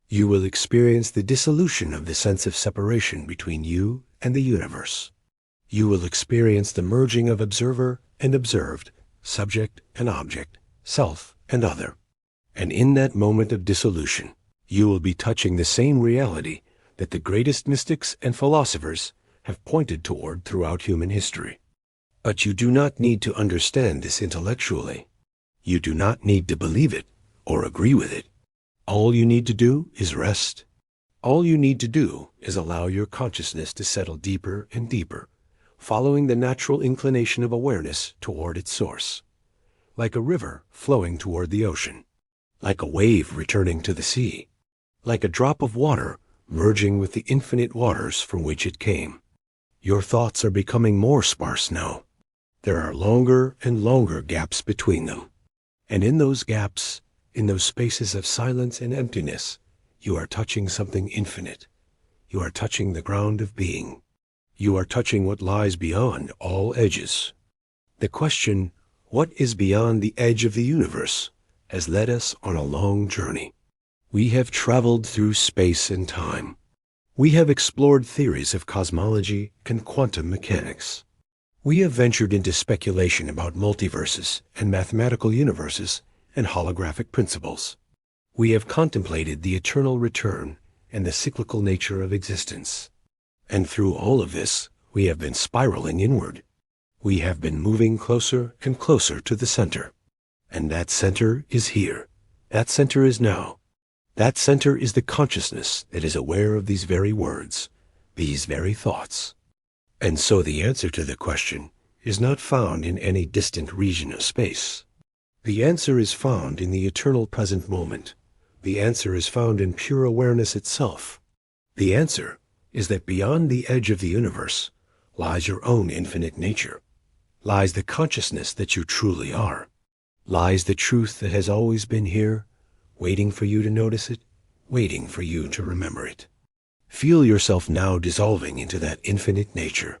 You will experience the dissolution of the sense of separation between you and the universe. You will experience the merging of observer and observed, subject and object, self and other. And in that moment of dissolution, you will be touching the same reality that the greatest mystics and philosophers have pointed toward throughout human history. But you do not need to understand this intellectually. You do not need to believe it or agree with it. All you need to do is rest. All you need to do is allow your consciousness to settle deeper and deeper, following the natural inclination of awareness toward its source, like a river flowing toward the ocean, like a wave returning to the sea, like a drop of water merging with the infinite waters from which it came. Your thoughts are becoming more sparse now. There are longer and longer gaps between them. And in those gaps, in those spaces of silence and emptiness, you are touching something infinite. You are touching the ground of being. You are touching what lies beyond all edges. The question, what is beyond the edge of the universe, has led us on a long journey. We have traveled through space and time. We have explored theories of cosmology and quantum mechanics. We have ventured into speculation about multiverses and mathematical universes and holographic principles. We have contemplated the eternal return and the cyclical nature of existence. And through all of this, we have been spiraling inward. We have been moving closer and closer to the center. And that center is here. That center is now. That center is the consciousness that is aware of these very words, these very thoughts. And so the answer to the question is not found in any distant region of space. The answer is found in the eternal present moment. The answer is found in pure awareness itself. The answer is that beyond the edge of the universe lies your own infinite nature, lies the consciousness that you truly are, lies the truth that has always been here, waiting for you to notice it, waiting for you to remember it. Feel yourself now dissolving into that infinite nature.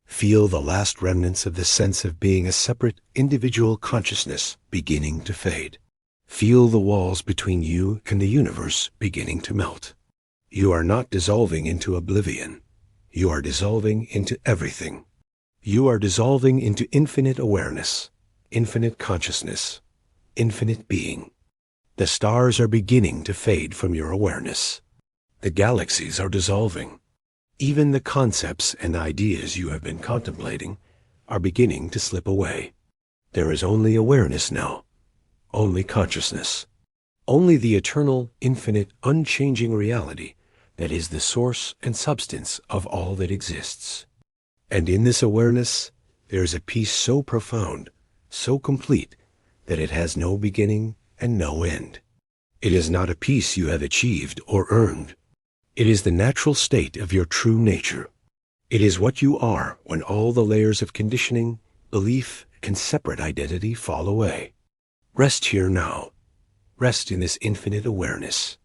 Feel the last remnants of the sense of being a separate, individual consciousness beginning to fade. Feel the walls between you and the universe beginning to melt. You are not dissolving into oblivion. You are dissolving into everything. You are dissolving into infinite awareness, infinite consciousness, infinite being. The stars are beginning to fade from your awareness. The galaxies are dissolving. Even the concepts and ideas you have been contemplating are beginning to slip away. There is only awareness now, only consciousness, only the eternal, infinite, unchanging reality that is the source and substance of all that exists. And in this awareness, there is a peace so profound, so complete, that it has no beginning and no end. It is not a peace you have achieved or earned. It is the natural state of your true nature. It is what you are when all the layers of conditioning, belief, and separate identity fall away. Rest here now. Rest in this infinite awareness.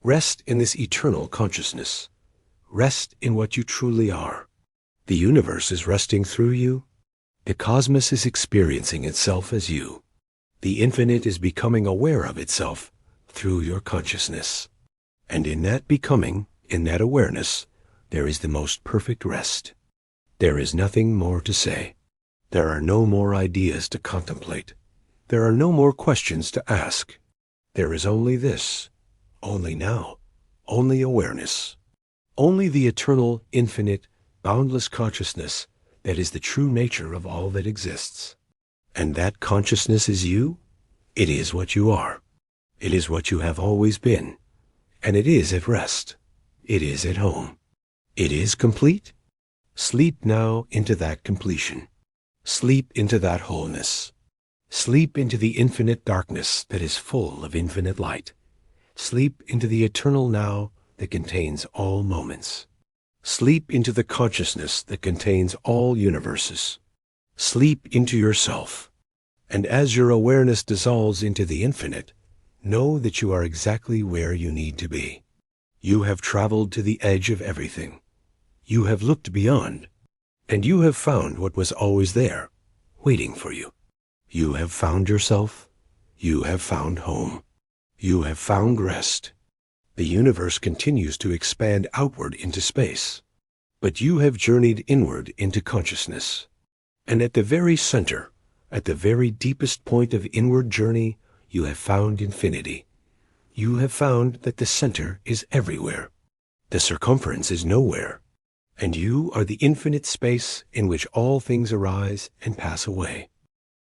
Rest in this eternal consciousness. Rest in what you truly are. The universe is resting through you. The cosmos is experiencing itself as you. The infinite is becoming aware of itself through your consciousness. And in that becoming, in that awareness, there is the most perfect rest. There is nothing more to say. There are no more ideas to contemplate. There are no more questions to ask. There is only this, only now, only awareness, only the eternal, infinite, boundless consciousness that is the true nature of all that exists. And that consciousness is you? It is what you are. It is what you have always been. And it is at rest. It is at home. It is complete. Sleep now into that completion. Sleep into that wholeness. Sleep into the infinite darkness that is full of infinite light. Sleep into the eternal now that contains all moments. Sleep into the consciousness that contains all universes. Sleep into yourself. And as your awareness dissolves into the infinite, know that you are exactly where you need to be. You have traveled to the edge of everything. You have looked beyond, and you have found what was always there, waiting for you. You have found yourself. You have found home. You have found rest. The universe continues to expand outward into space, but you have journeyed inward into consciousness. And at the very center, at the very deepest point of inward journey, you have found infinity. You have found that the center is everywhere. The circumference is nowhere. And you are the infinite space in which all things arise and pass away.